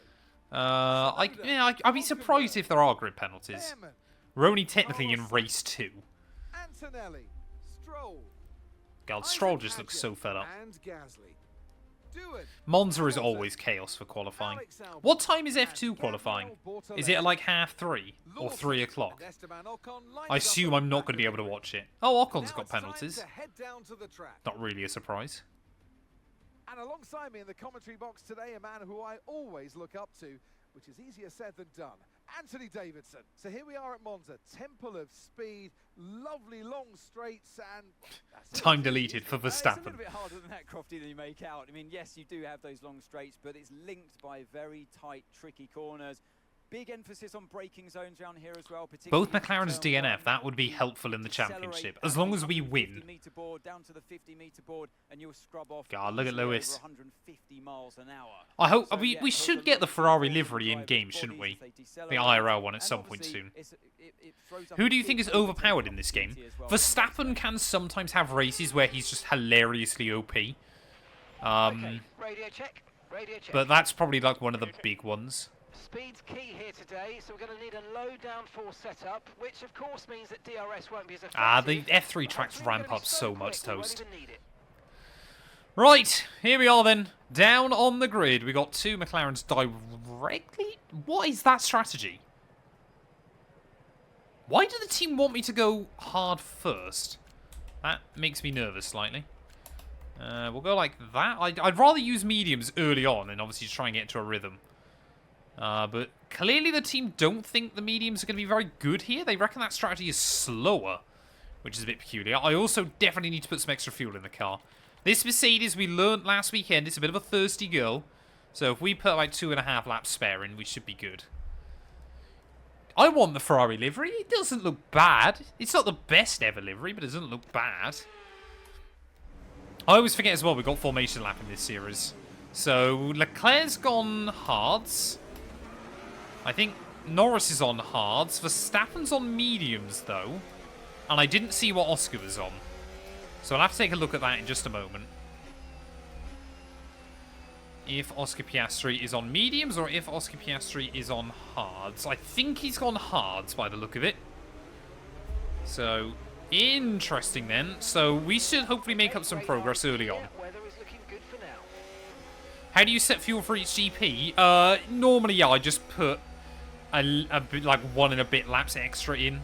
I'd be surprised if there are grid penalties. Behrman, We're only technically in race 2. Antonelli, Stroll, God, Stroll Isaac just looks Hadjar, so fed up. and Gasly. Doohan, Monza is Hamilton, always chaos for qualifying. Alex Albon, What time is and F2 qualifying? Gabriel Is it at Bortoletti. like 3:30 or Lawson 3 o'clock? and Esteban Ocon lined I up assume at I'm the not back going to be of able to the watch grid. it. Oh, Now Ocon's got it's time penalties. to head down to the track. Not really a surprise. And alongside me in the commentary box today, a man who I always look up to, which is easier said than done, Anthony Davidson. So here we are at Monza, Temple of Speed, lovely long straights, and that's it. Time deleted for It's a little Verstappen. bit harder than that, Crofty, than you make out. I mean, yes, you do have those long straights, but it's linked by very tight, tricky corners. Big emphasis on braking zones around here as well. Both particularly McLaren's into turn DNF, one. that would be You helpful in the accelerate championship. that As long way as up we to the win. 50-meter board, down to the 50-meter board, and you'll scrub off. God, look at easily Lewis. over 150 miles an hour. I hope So, we yeah, we those should are get the lots of Ferrari forward livery in drivers' game, shouldn't bodies we? as they The decelerate. IRL one at And some point obviously, soon. it throws up Who a do you big think is overtake overpowered in this game? opportunity as well. Verstappen can sometimes have races where he's just hilariously OP. Okay, radio check. Radio check. But that's probably like one of the big ones. Speed's key here today, so we're going to need a low downforce setup, which of course means that DRS won't be as effective. Ah, the F3 but tracks hopefully we're ramp gonna be up so much quick we won't toast. even need it. Right, here we are then. Down on the grid. We got two McLarens directly. What is that strategy? Why do the team want me to go hard first? That makes me nervous slightly. We'll go like that. I'd rather use mediums early on and obviously try and get into a rhythm. But clearly the team don't think the mediums are going to be very good here. They reckon that strategy is slower, which is a bit peculiar. I also definitely need to put some extra fuel in the car. This Mercedes, we learnt last weekend, it's a bit of a thirsty girl. So if we put like 2.5 laps spare in, we should be good. I want the Ferrari livery. It doesn't look bad. It's not the best ever livery, but it doesn't look bad. I always forget as well, we've got formation lap in this series. So Leclerc's gone hards. I think Norris is on hards. Verstappen's on mediums, though. And I didn't see what Oscar was on. So I'll have to take a look at that in just a moment. If Oscar Piastri is on mediums or if Oscar Piastri is on hards. I think he's gone hards by the look of it. So, interesting then. So we should hopefully make up some progress early on. Yeah, weather is looking good for now. How do you set fuel for each GP? Normally, yeah, I just put a bit, like 1 and a bit laps extra in.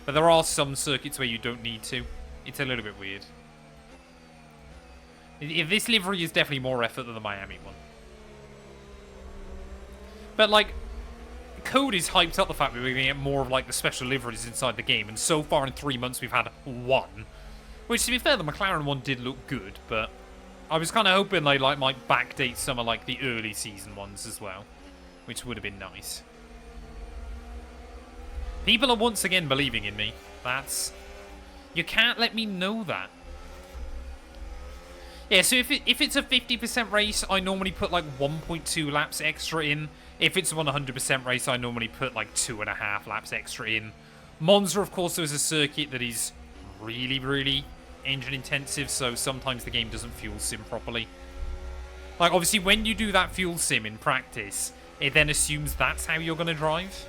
But there are some circuits where you don't need to. It's a little bit weird. If this livery is definitely more effort than the Miami one. But, like, Code is hyped up the fact that we're going to get more of, like, the special liveries inside the game. And so far in 3 months, we've had 1. Which, to be fair, the McLaren one did look good. But I was kind of hoping they, like, might backdate some of, like, the early season ones as well. Which would have been nice. People are once again believing in me. That's... You can't let me know that. Yeah, so if it's a 50% race, I normally put like 1.2 laps extra in. If it's a 100% race, I normally put like 2.5 laps extra in. Monza, of course, there is a circuit that is really, really engine intensive, so sometimes the game doesn't fuel sim properly. Like, obviously, when you do that fuel sim in practice, it then assumes that's how you're going to drive.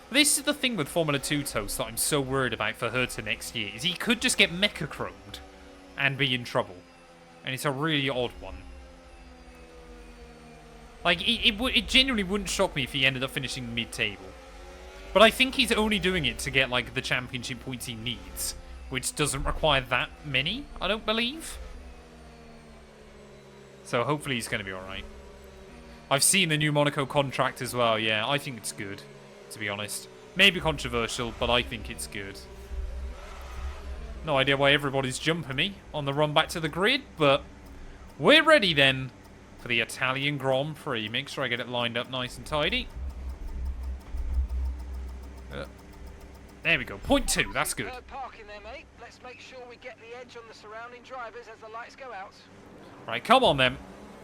This is the thing with Formula 2 Toast that I'm so worried about for Herta next year, is he could just get mecha chromed and be in trouble. And it's a really odd one. Like, it genuinely wouldn't shock me if he ended up finishing mid-table. But I think he's only doing it to get, like, the championship points he needs, which doesn't require that many, I don't believe. So hopefully he's going to be alright. I've seen the new Monaco contract as well, yeah, I think it's good, to be honest. Maybe controversial, but I think it's good. No idea why everybody's jumping me on the run back to the grid, but we're ready then for the Italian Grand Prix. Make sure I get it lined up nice and tidy. There we go. Point 2. That's good. Parking there, mate. Let's make sure we get the edge on the surrounding drivers as the lights go out. Right, come on then.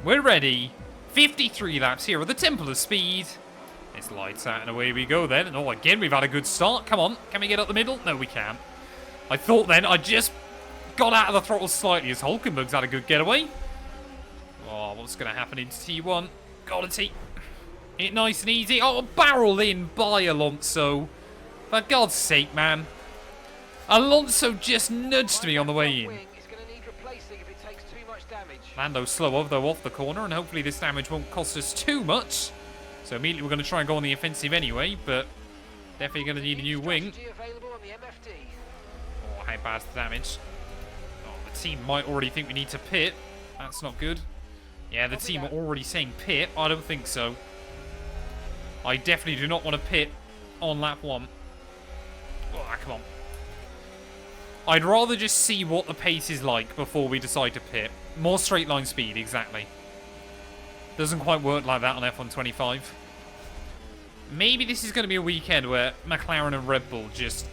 We're ready. 53 laps here at the Temple of Speed. It's lights out and away we go then. And oh, again, we've had a good start. Come on. Can we get up the middle? No, we can't. I thought then I just got out of the throttle slightly as Hulkenberg's had a good getaway. Oh, what's going to happen into T1? Got a T. It nice and easy. Oh, barreled in by Alonso. For God's sake, man. Alonso just nudged me on the way in. Lando's slower, though, off the corner, and hopefully this damage won't cost us too much. So immediately we're going to try and go on the offensive anyway, but definitely going to need a new wing. Oh, how bad's the damage? Oh, the team might already think we need to pit. That's not good. Yeah, the team are already saying pit. I don't think so. I definitely do not want to pit on lap 1. Oh, come on. I'd rather just see what the pace is like before we decide to pit. More straight line speed, exactly. Doesn't quite work like that on F125. Maybe this is going to be a weekend where McLaren and Red Bull just...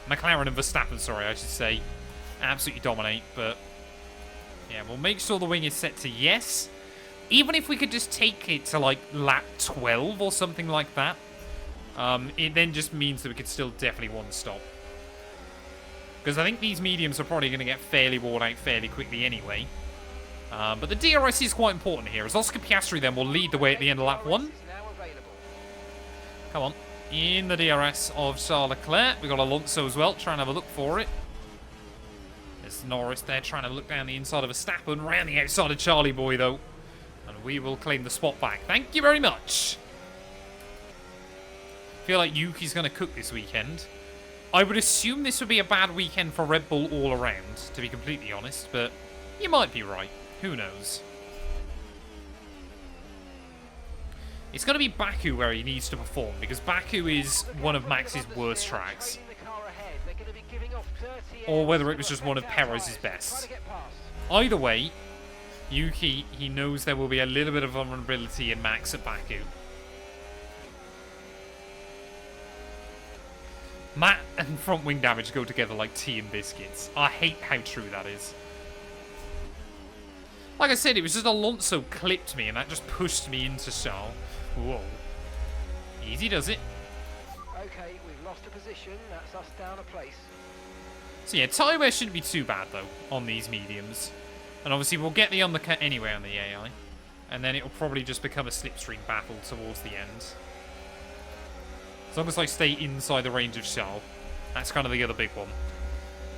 McLaren and Verstappen, sorry, I should say. Absolutely dominate, but... Yeah, we'll make sure the wing is set to yes. Even if we could just take it to, like, lap 12 or something like that. It then just means that we could still definitely one stop. Because I think these mediums are probably going to get fairly worn out fairly quickly anyway. But the DRS is quite important here, as Oscar Piastri then will lead the way at the end of lap 1. Come on. In the DRS of Charles Leclerc. We've got Alonso as well, trying to have a look for it. There's Norris there trying to look down the inside of Verstappen, round the outside of Charlie Boy though. And we will claim the spot back. Thank you very much. I feel like Yuki's going to cook this weekend. I would assume this would be a bad weekend for Red Bull all around, to be completely honest, but you might be right. Who knows? It's going to be Baku where he needs to perform, because Baku is one of Max's worst tracks. Or whether it was just one of Perez's best. Either way, Yuki, he knows there will be a little bit of vulnerability in Max at Baku. Matt and front wing damage go together like tea and biscuits. I hate how true that is. Like I said, it was just Alonso clipped me and that just pushed me into Charles. Whoa. Easy does it. Okay, we've lost a position. That's us down a place. So yeah, tyre wear shouldn't be too bad though on these mediums. And obviously we'll get the undercut anyway on the AI. And then it'll probably just become a slipstream battle towards the end. As long as I stay inside the range of Charles. That's kind of the other big one.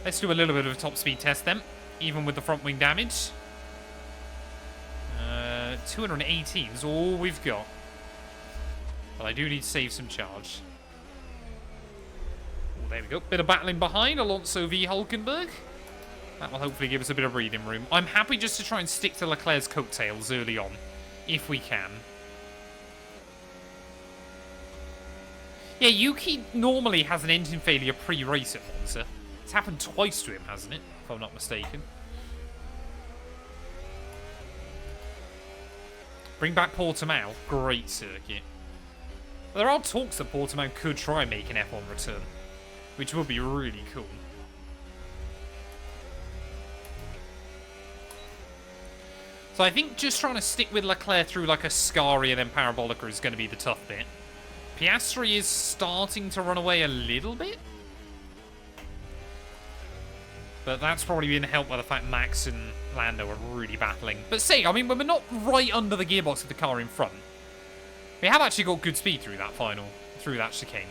Let's do a little bit of a top speed test then. Even with the front wing damage. 218 is all we've got. But I do need to save some charge. Oh, there we go. Bit of battling behind. Alonso v Hulkenberg. That will hopefully give us a bit of breathing room. I'm happy just to try and stick to Leclerc's coattails early on. If we can. Yeah, Yuki normally has an engine failure pre-race at Monza. It's happened twice to him, hasn't it? If I'm not mistaken. Bring back Portimao. Great circuit. There are talks that Portimao could try and make an F1 return. Which would be really cool. So I think just trying to stick with Leclerc through like a Scari and then Parabolica is going to be the tough bit. Piastri is starting to run away a little bit. But that's probably been helped by the fact Max and Lando are really battling. But say, I mean, when we're not right under the gearbox of the car in front, we have actually got good speed through that chicane.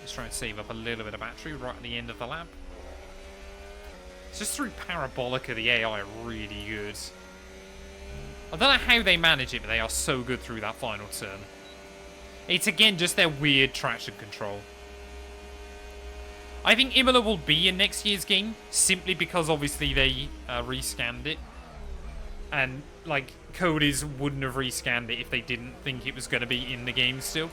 Just trying to save up a little bit of battery right at the end of the lap. It's just through Parabolica, the AI are really good. I don't know how they manage it, but they are so good through that final turn. It's, again, just their weird traction control. I think Imola will be in next year's game, simply because, obviously, they rescanned it. And, like, coders wouldn't have rescanned it if they didn't think it was going to be in the game still.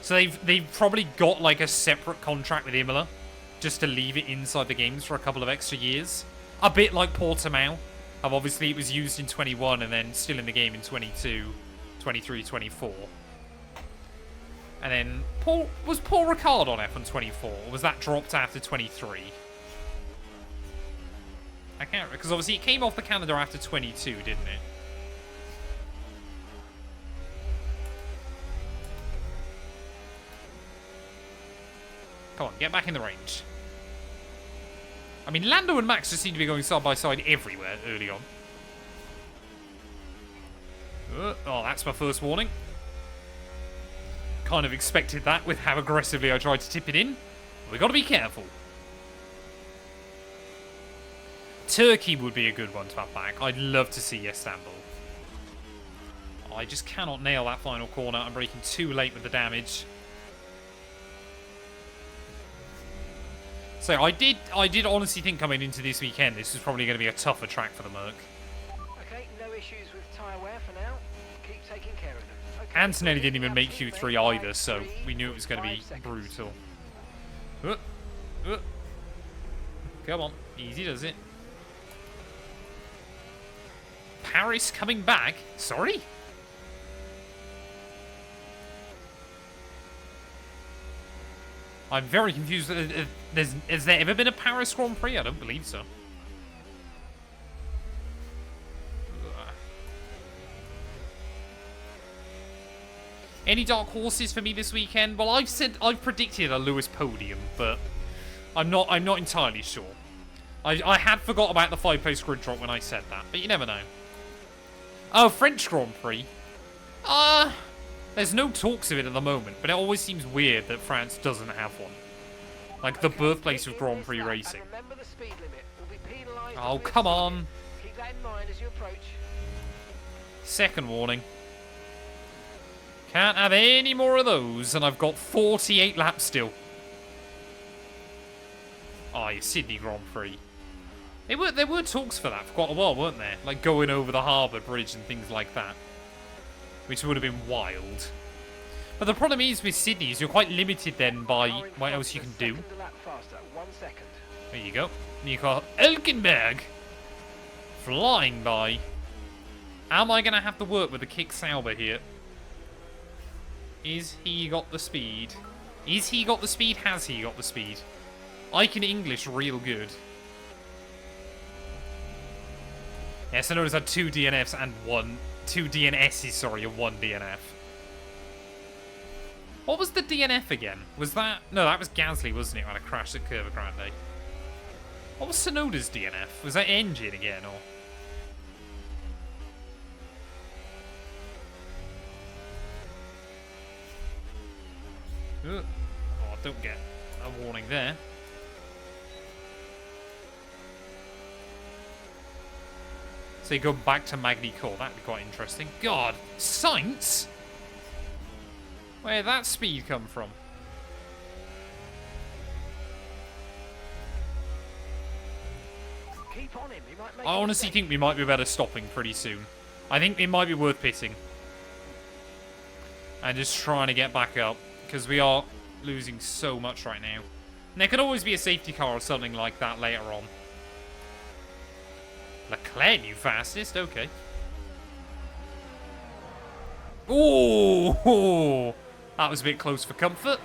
So they've probably got, like, a separate contract with Imola, just to leave it inside the games for a couple of extra years. A bit like Portimao. Obviously, it was used in 21 and then still in the game in 22, 23, 24. And then, was Paul Ricard on F1 24? Or was that dropped after 23? I can't remember, because obviously it came off the calendar after 22, didn't it? Come on, get back in the range. I mean, Lando and Max just seem to be going side by side everywhere early on. Oh, that's my first warning. Kind of expected that with how aggressively I tried to tip it in. We've got to be careful. Turkey would be a good one to have back. I'd love to see Istanbul. I just cannot nail that final corner. I'm braking too late with the damage. So I did honestly think coming into this weekend this was probably going to be a tougher track for the Merc. Okay, no issues with tyre wear for now. Keep taking care of them. Okay, Antonelli didn't even make Q3 either, so we knew it was going to be brutal. Come on, easy does it. Paris coming back? Sorry? I'm very confused. Has there ever been a Paris Grand Prix? I don't believe so. Any dark horses for me this weekend? Well, I've predicted a Lewis podium, but I'm not entirely sure. I had forgot about the 5-place grid drop when I said that, but you never know. Oh, French Grand Prix. There's no talks of it at the moment, but it always seems weird that France doesn't have one. Like the birthplace of Grand Prix racing. Oh, come on. Keep that in mind as you approach. Second warning. Can't have any more of those, and I've got 48 laps still. Oh, your Sydney Grand Prix. There were talks for that for quite a while, weren't there? Like going over the harbour bridge and things like that. Which would have been wild. But the problem is with Sydney is you're quite limited then by what else you can do. There you go. Nico Hülkenberg flying by. Am I going to have to work with the kick Sauber here? Is he got the speed? Is he got the speed? Has he got the speed? I can English real good. Yes, I noticed I had 2 DNFs and 2 DNSs, sorry, and 1 DNF. What was the DNF again? Was that... No, that was Gasly, wasn't it, when I crashed at Curva Grande? What was Tsunoda's DNF? Was that engine again, or... Oh, don't get a warning there. So you go back to Magny Core. That'd be quite interesting. God, Sainz? Where'd that speed come from? Keep on him. He might make I honestly think we might be better stopping pretty soon. I think it might be worth pitting. And just trying to get back up. Because we are losing so much right now. And there could always be a safety car or something like that later on. Leclerc, you fastest? Okay. Oh, that was a bit close for comfort.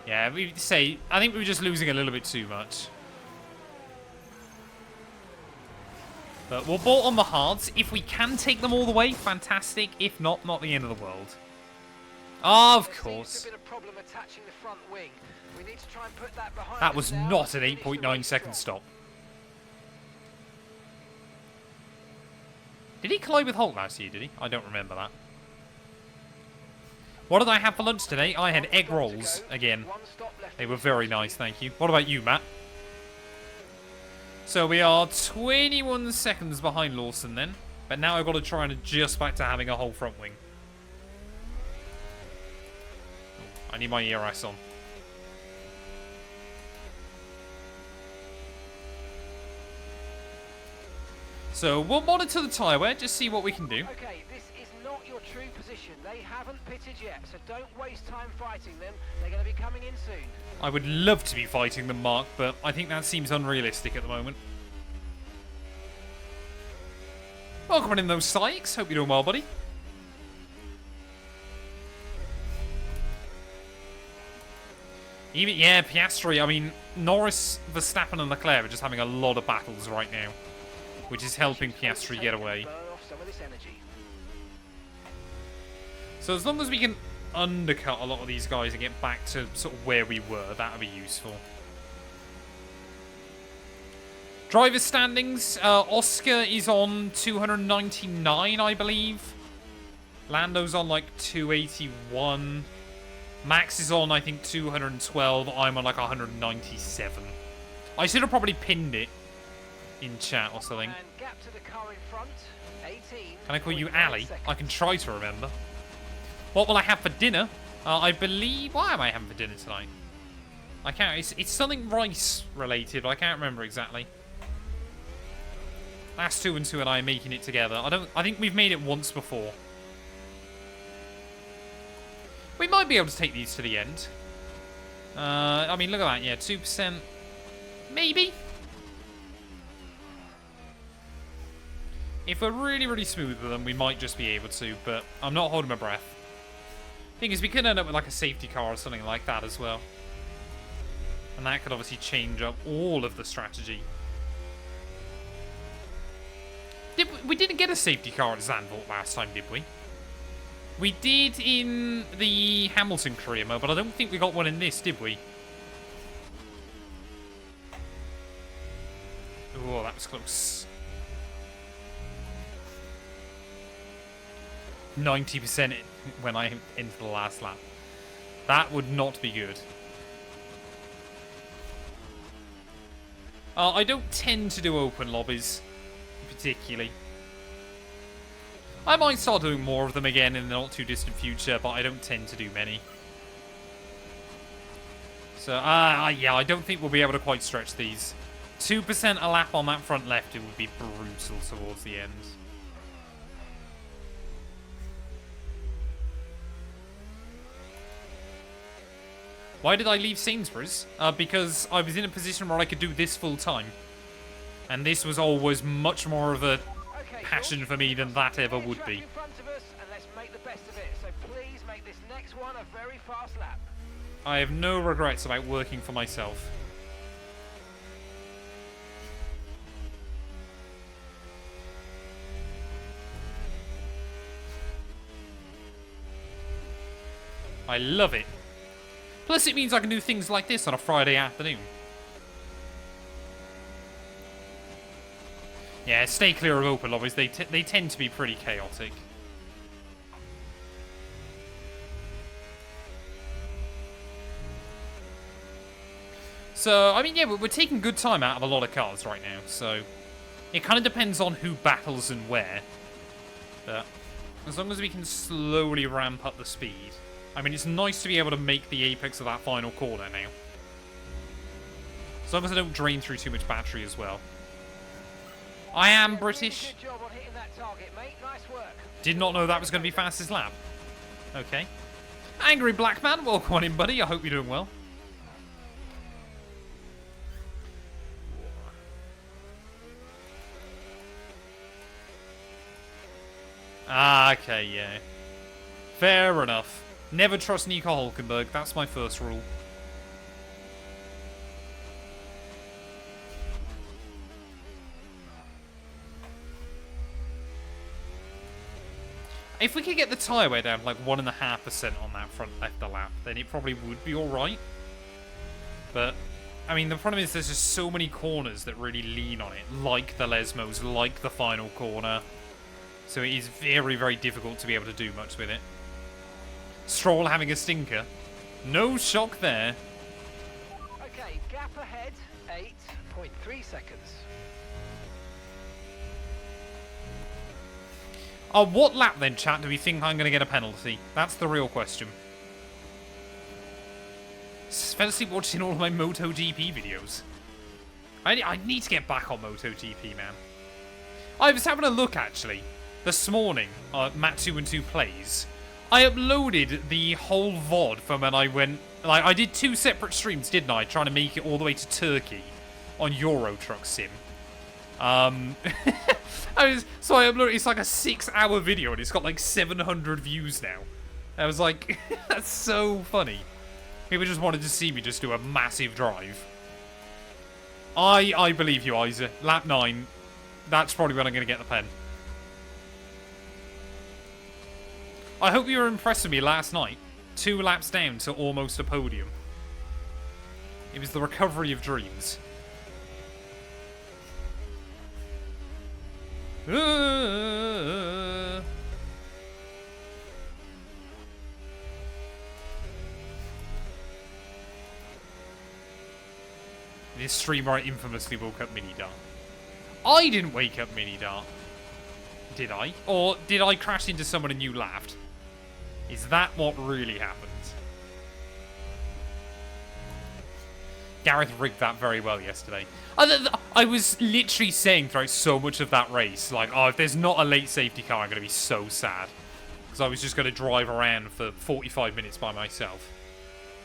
Yeah, I think we were just losing a little bit too much. But we'll bolt on the hards. If we can take them all the way, fantastic. If not, not the end of the world. Of There seems course. to have been a problem attaching the front wing. We need to try and put that behind That us was now not and an finish the 8.9 race second strong. stop. Did he collide with Hulk last year, did he? I don't remember that. What did I have for lunch today? I had egg rolls again. One stop left They in were the very stretch. nice, thank you. What about you, Matt? So we are 21 seconds behind Lawson then. But now I've got to try and adjust back to having a whole front wing. I need my ERS on. So we'll monitor the tyre wear, just see what we can do. Okay, this is not your true position. They haven't pitted yet, so don't waste time fighting them. They're going to be coming in soon. I would love to be fighting them, Mark, but I think that seems unrealistic at the moment. Welcome in those Sykes. Hope you're doing well, buddy. Even, yeah, Piastri, I mean, Norris, Verstappen and Leclerc are just having a lot of battles right now, which is helping Piastri get away. Burn off some of this energy. So as long as we can undercut a lot of these guys and get back to sort of where we were, that would be useful. Driver standings, Oscar is on 299, I believe. Lando's on like 281. Max is on, I think, 212. I'm on like 197. I should have probably pinned it in chat or something. And gap to the car in front, 18. Can I call you Ali? I can try to remember. What will I have for dinner? I believe... What am I having for dinner tonight? I can't... It's something rice related, but I can't remember exactly. Matt212 and I are making it together. I think we've made it once before. We might be able to take these to the end. I mean, look at that. Yeah, 2%. Maybe. If we're really, really smooth with them, we might just be able to, but I'm not holding my breath. Thing is, we could end up with like a safety car or something like that as well. And that could obviously change up all of the strategy. We didn't get a safety car at Zandvoort last time, did we? We did in the Hamilton career mode, but I don't think we got one in this, did we? Oh, that was close. 90% when I entered the last lap. That would not be good. I don't tend to do open lobbies, particularly. I might start doing more of them again in the not too distant future, but I don't tend to do many. So, yeah, I don't think we'll be able to quite stretch these. 2% a lap on that front left, it would be brutal towards the end. Why did I leave Sainsbury's? Because I was in a position where I could do this full time. And this was always much more of a passion for me than that ever would be. In front of us, and let's make the best of it. So please make this next one a very fast lap. I have no regrets about working for myself. I love it. Plus it means I can do things like this on a Friday afternoon. Yeah, stay clear of open lobbies. They tend to be pretty chaotic. So, I mean, yeah, we're taking good time out of a lot of cars right now. So, it kind of depends on who battles and where. But as long as we can slowly ramp up the speed. I mean, it's nice to be able to make the apex of that final corner now. As long as I don't drain through too much battery as well. I am British. Good job on hitting that target, mate. Nice work. Did not know that was going to be fastest lap. Okay. Angry Black Man, welcome on in, buddy. I hope you're doing well. Ah, okay, yeah. Fair enough. Never trust Nico Hulkenberg. That's my first rule. If we could get the tyre wear down to like 1.5% on that front left of lap, then it probably would be alright. But, I mean, the problem is there's just so many corners that really lean on it, like the Lesmos, like the final corner. So it is very, very difficult to be able to do much with it. Stroll having a stinker. No shock there. Okay, gap ahead, 8.3 seconds. What lap then, chat, do we think I'm going to get a penalty? That's the real question. Fell asleep watching all of my MotoGP videos. I need to get back on MotoGP, man. I was having a look, actually, this morning, Matt212 Plays. I uploaded the whole VOD from when I went... Like, I did 2 separate streams, didn't I? Trying to make it all the way to Turkey on Euro Truck Sim. So I uploaded, it's like a 6-hour video and it's got like 700 views now. I was like, that's so funny. People just wanted to see me just do a massive drive. I believe you, Isa. Lap 9, that's probably when I'm going to get the pen. I hope you were impressed with me last night. 2 laps down to almost a podium. It was the recovery of dreams. This streamer I infamously woke up Mini Dart. I didn't wake up Mini Dart. Did I? Or did I crash into someone and you laughed? Is that what really happened? Gareth rigged that very well yesterday. I was literally saying throughout so much of that race, like, oh, if there's not a late safety car, I'm going to be so sad. Because I was just going to drive around for 45 minutes by myself.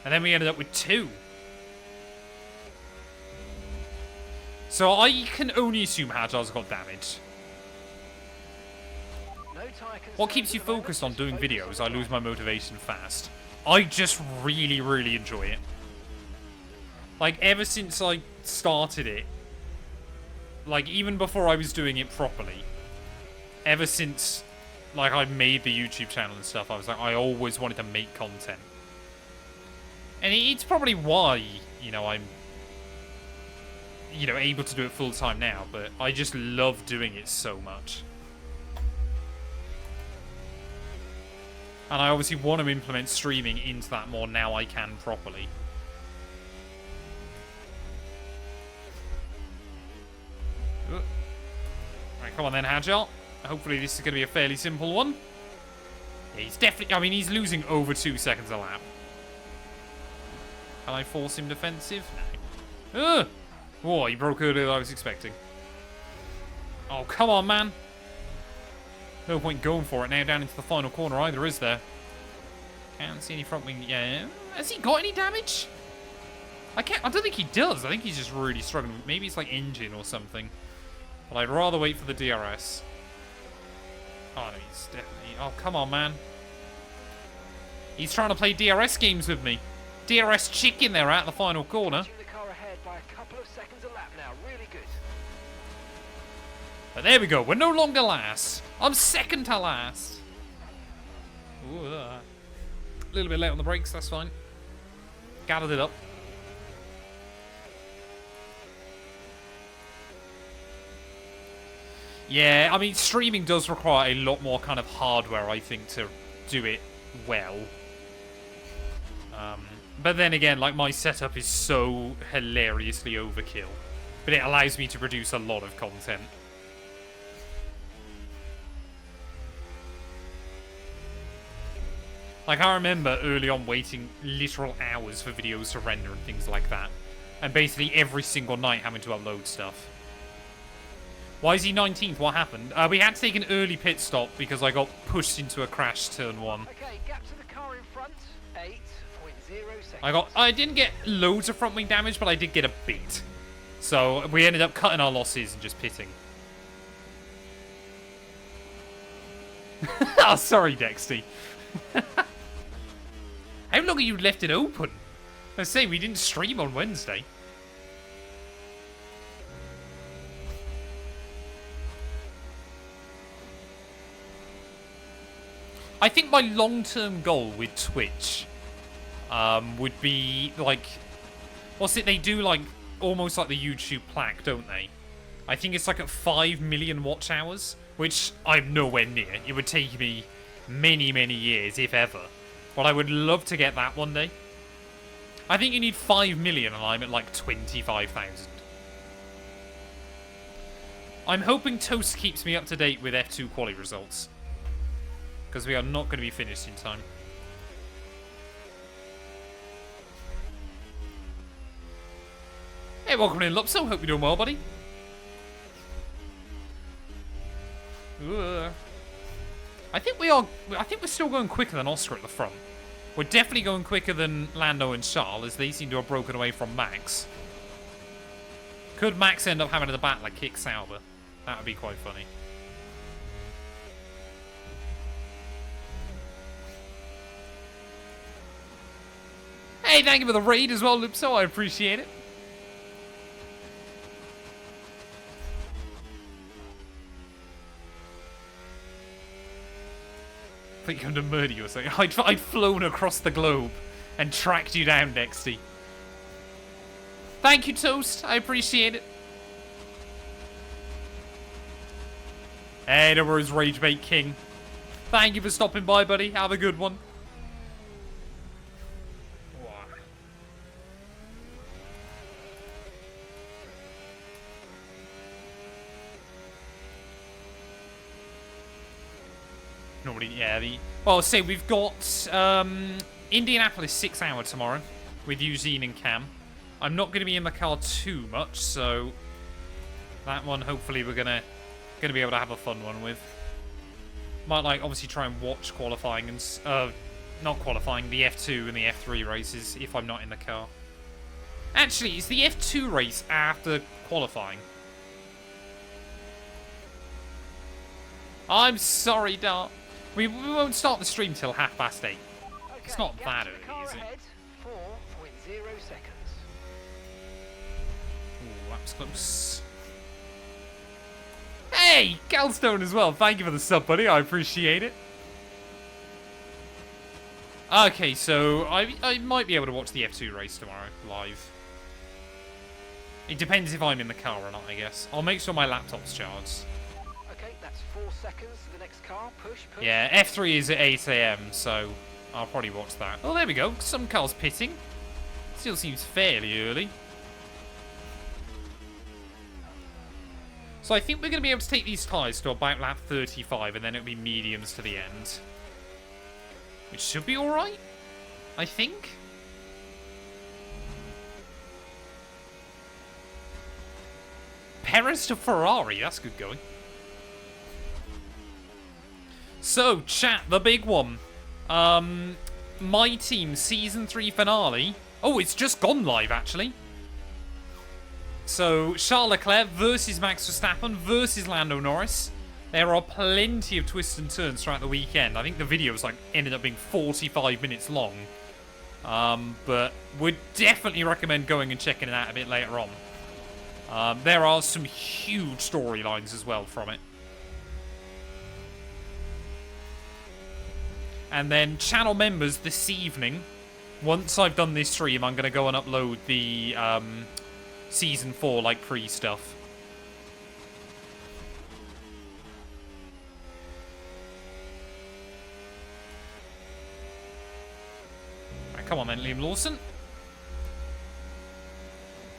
And then we ended up with 2. So I can only assume Hajar's got damaged. What keeps you focused on doing videos? I lose my motivation fast. I just really, really enjoy it. Like, ever since I started it, like, even before I was doing it properly, ever since, like, I made the YouTube channel and stuff, I was like, I always wanted to make content. And it's probably why, you know, I'm, you know, able to do it full time now, but I just love doing it so much. And I obviously want to implement streaming into that more now I can properly. Right, come on then, Hajar. Hopefully this is going to be a fairly simple one. Yeah, he's definitely... I mean, he's losing over 2 seconds a lap. Can I force him defensive? No. Ugh! Oh, he broke earlier than I was expecting. Oh, come on, man. No point going for it now down into the final corner either, is there? Can't see any front wing. Yeah. Has he got any damage? I don't think he does. I think he's just really struggling. Maybe it's like engine or something. But I'd rather wait for the DRS. Oh, no, he's definitely... Oh, come on, man. He's trying to play DRS games with me. DRS chicken there at the final corner. The car ahead by a couple of seconds a lap now. Really good. But there we go. We're no longer last. I'm second to last. Ooh, a little bit late on the brakes. That's fine. Gathered it up. Yeah, I mean, streaming does require a lot more kind of hardware, I think, to do it well. But then again, like, my setup is so hilariously overkill. But it allows me to produce a lot of content. Like, I remember early on waiting literal hours for videos to render and things like that. And basically every single night having to upload stuff. Why is he 19th? What happened? We had to take an early pit stop because I got pushed into a crash turn 1. Okay, gap to the car in front, 8.0 seconds. I didn't get loads of front wing damage, but I did get a bit. So we ended up cutting our losses and just pitting. Oh, sorry, Dexty. How long have you left it open? I say we didn't stream on Wednesday. I think my long-term goal with Twitch would be, like... What's it? They do, like, almost like the YouTube plaque, don't they? I think it's, like, at 5 million watch hours, which I'm nowhere near. It would take me many, many years, if ever. But I would love to get that one day. I think you need 5 million, and I'm at, like, 25,000. I'm hoping Toast keeps me up to date with F2 quali results. Because we are not going to be finished in time. Hey, welcome in, Lupso. Hope you're doing well, buddy. I think we're still going quicker than Oscar at the front. We're definitely going quicker than Lando and Charles, as they seem to have broken away from Max. Could Max end up having the battle like kick Sauber? That would be quite funny. Hey, thank you for the raid as well, Lupso. I appreciate it. I think you're going to murder you or something. I'd flown across the globe and tracked you down, Dexty. Thank you, Toast. I appreciate it. Hey, there was Ragebait King. Thank you for stopping by, buddy. Have a good one. Nobody, yeah, well, say we've got Indianapolis 6 hour tomorrow with Eugene and Cam. I'm not going to be in the car too much, so that one hopefully we're gonna be able to have a fun one with. Might like obviously try and watch qualifying and not qualifying, the F2 and the F3 races if I'm not in the car. Actually, is the F2 race after qualifying? I'm sorry, Dart. We won't start the stream till 8:30. Okay, It's not that early, is it? 4.0 seconds. Ooh, that was close. Hey, Galstone as well. Thank you for the sub, buddy. I appreciate it. Okay, so I might be able to watch the F2 race tomorrow live. It depends if I'm in the car or not, I guess. I'll make sure my laptop's charged. Okay, that's 4 seconds to the next car. Push, push. Yeah, F3 is at 8 AM, so I'll probably watch that. Oh, there we go. Some cars pitting. Still seems fairly early. So I think we're going to be able to take these tyres to about lap 35, and then it'll be mediums to the end. Which should be alright, I think. Perez to Ferrari, that's good going. So, chat, the big one. My team season 3 finale. Oh, it's just gone live, actually. So, Charles Leclerc versus Max Verstappen versus Lando Norris. There are plenty of twists and turns throughout the weekend. I think the videos ended up being 45 minutes long. But would definitely recommend going and checking it out a bit later on. There are some huge storylines as well from it. And then channel members this evening, once I've done this stream, I'm going to go and upload the Season 4, like, pre-stuff. Right, come on then, Liam Lawson.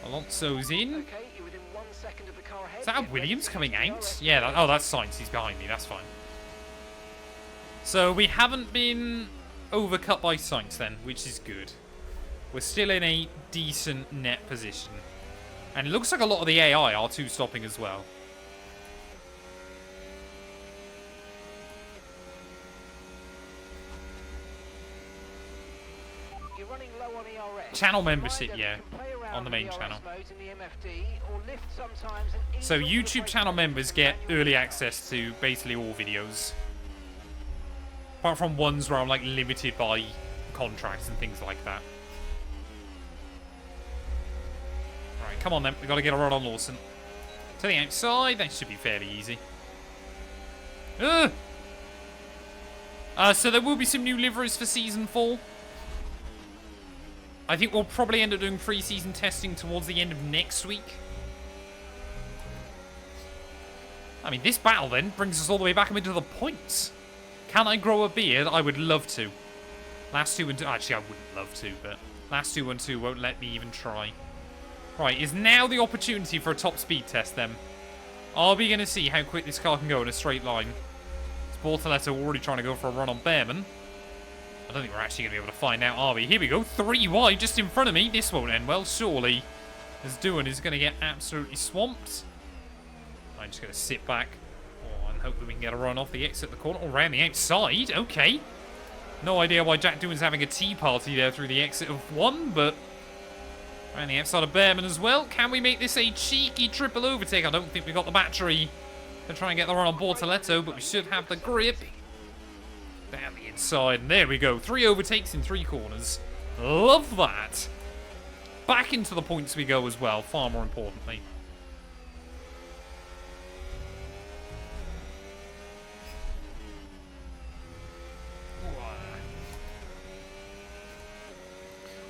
Alonso's in. Okay, you're within 1 second of the car ahead. Is that Williams coming out? Yeah, oh, that's Sainz. He's behind me. That's fine. So we haven't been overcut by Sainz then, which is good. We're still in a decent net position. And it looks like a lot of the AI are two-stopping as well. You're running low on ERS. Channel membership, yeah, on the main channel. So YouTube channel members get early access to basically all videos. Apart from ones where I'm like limited by contracts and things like that. Right, come on then. We've got to get a rod on Lawson. To the outside. That should be fairly easy. So there will be some new liveries for Season 4. I think we'll probably end up doing pre-season testing towards the end of next week. I mean, this battle then brings us all the way back into the points. Can I grow a beard? I would love to. Last 2 and 2... Actually, I wouldn't love to, but... Last 2 and 2 won't let me even try. Right, is now the opportunity for a top speed test then. Are we going to see how quick this car can go in a straight line? It's Bortoletto already trying to go for a run on Behrman. I don't think we're actually going to be able to find out, are we? Here we go, 3 wide just in front of me. This won't end well, surely. As Doohan is going to get absolutely swamped. I'm just going to sit back and hope that we can get a run off the exit of the corner. Or around the outside, okay. No idea why Jack Doohan's having a tea party there through the exit of 1, but... around the outside of Behrman as well. Can we make this a cheeky triple overtake? I don't think we got the battery to try and get the run on Bortoletto, but we should have the grip. Down the inside, and there we go. 3 overtakes in 3 corners. Love that. Back into the points we go as well, far more importantly.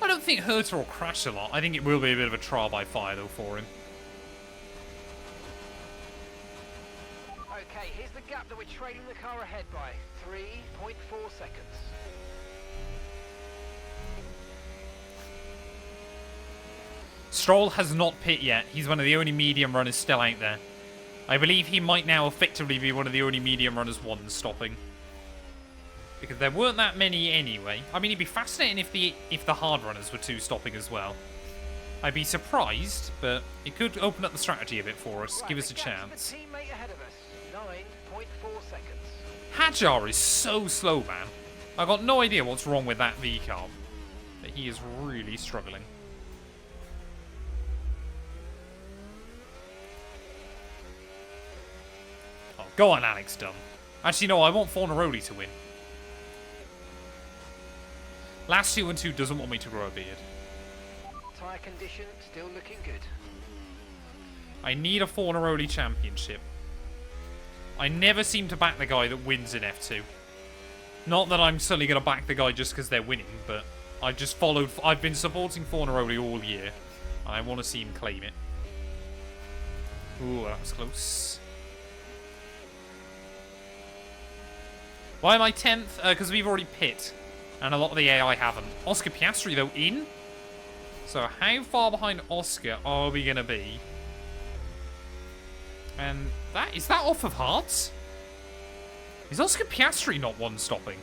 I don't think Herter will crash a lot. I think it will be a bit of a trial by fire, though, for him. Okay, here's the gap that we're trailing the car ahead by. 3.4 seconds. Stroll has not pit yet. He's one of the only medium runners still out there. I believe he might now effectively be one of the only medium runners stopping. Because there weren't that many anyway. I mean, it'd be fascinating if the hard runners were 2 stopping as well. I'd be surprised, but it could open up the strategy a bit for us. Right, give us a chance. The teammate ahead of us. 9.4 seconds. Hadjar is so slow, man. I got no idea what's wrong with that V-carb. But he is really struggling. Oh, go on, Alex Dunn. Actually, no, I want Fornaroli to win. Last 2 and 2 doesn't want me to grow a beard. Tyre condition still looking good. I need a Fornaroli championship. I never seem to back the guy that wins in F2. Not that I'm suddenly going to back the guy just because they're winning, but I've been supporting Fornaroli all year. And I want to see him claim it. Ooh, that was close. Why am I 10th? Because we've already pit. And a lot of the AI haven't. Oscar Piastri, though, in. So how far behind Oscar are we going to be? And is that off of Hearts? Is Oscar Piastri not 1 stopping?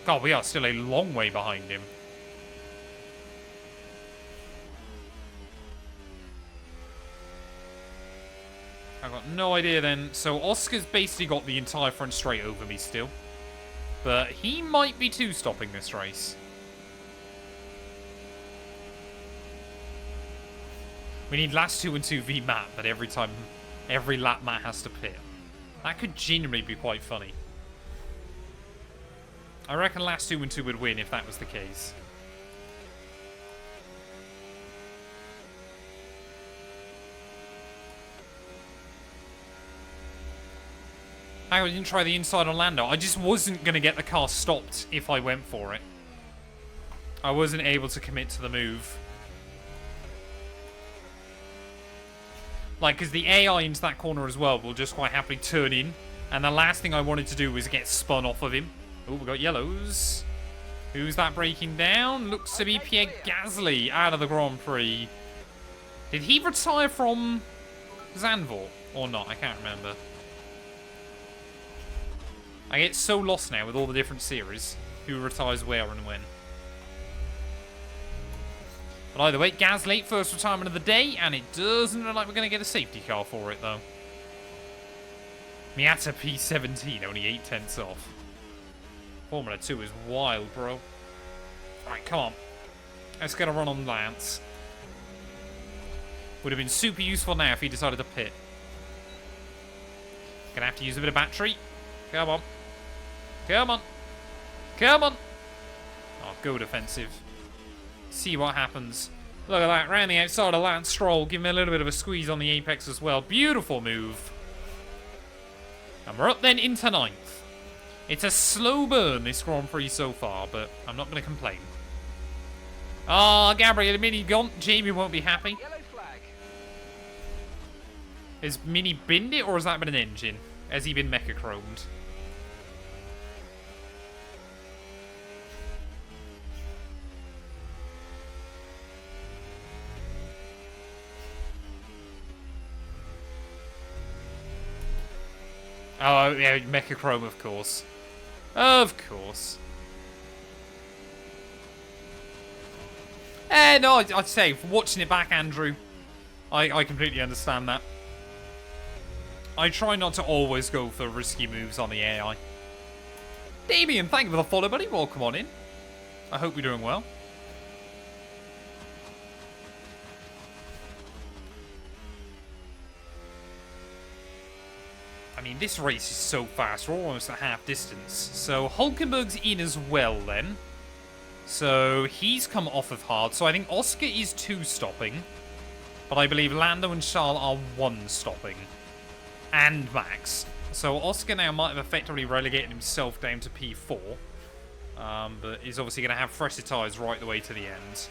God, we are still a long way behind him. I've got no idea then. So Oscar's basically got the entire front straight over me still. But he might be 2 stopping this race. We need last 2 and 2 v Matt, but every lap Matt has to pit. That could genuinely be quite funny. I reckon last 2 and 2 would win if that was the case. I didn't try the inside on Lando. I just wasn't going to get the car stopped if I went for it. I wasn't able to commit to the move. Like, because the AI into that corner as well will just quite happily turn in. And the last thing I wanted to do was get spun off of him. Oh, we got yellows. Who's that breaking down? Looks to be Pierre Gasly out of the Grand Prix. Did he retire from Zandvoort or not? I can't remember. I get so lost now with all the different series. Who retires where and when. But either way, Gasly, first retirement of the day, and it doesn't look like we're going to get a safety car for it, though. Miata P17, only 8/10 off. Formula 2 is wild, bro. Alright, come on. Let's get a run on Lance. Would have been super useful now if he decided to pit. Gonna have to use a bit of battery. Come on. Come on. Come on. Oh, go defensive. See what happens. Look at that. Round the outside of Lance Stroll. Give him a little bit of a squeeze on the apex as well. Beautiful move. And we're up then into 9th. It's a slow burn, this Grand Prix so far, but I'm not going to complain. Ah, Gabriel, Mini gone. Jamie won't be happy. Yellow flag. Has Mini binned it, or has that been an engine? Has he been mecha chromed? Oh, yeah, mecha chrome, of course. Of course. No, I'd say, for watching it back, Andrew, I completely understand that. I try not to always go for risky moves on the AI. Damien, thank you for the follow, buddy. Welcome on in. I hope you're doing well. I mean, this race is so fast. We're almost at half distance. So, Hulkenberg's in as well, then. So, he's come off of hard. So, I think Oscar is 2 stopping. But I believe Lando and Charles are 1 stopping. And Max. So, Oscar now might have effectively relegated himself down to P4. But he's obviously going to have fresher tyres right the way to the end.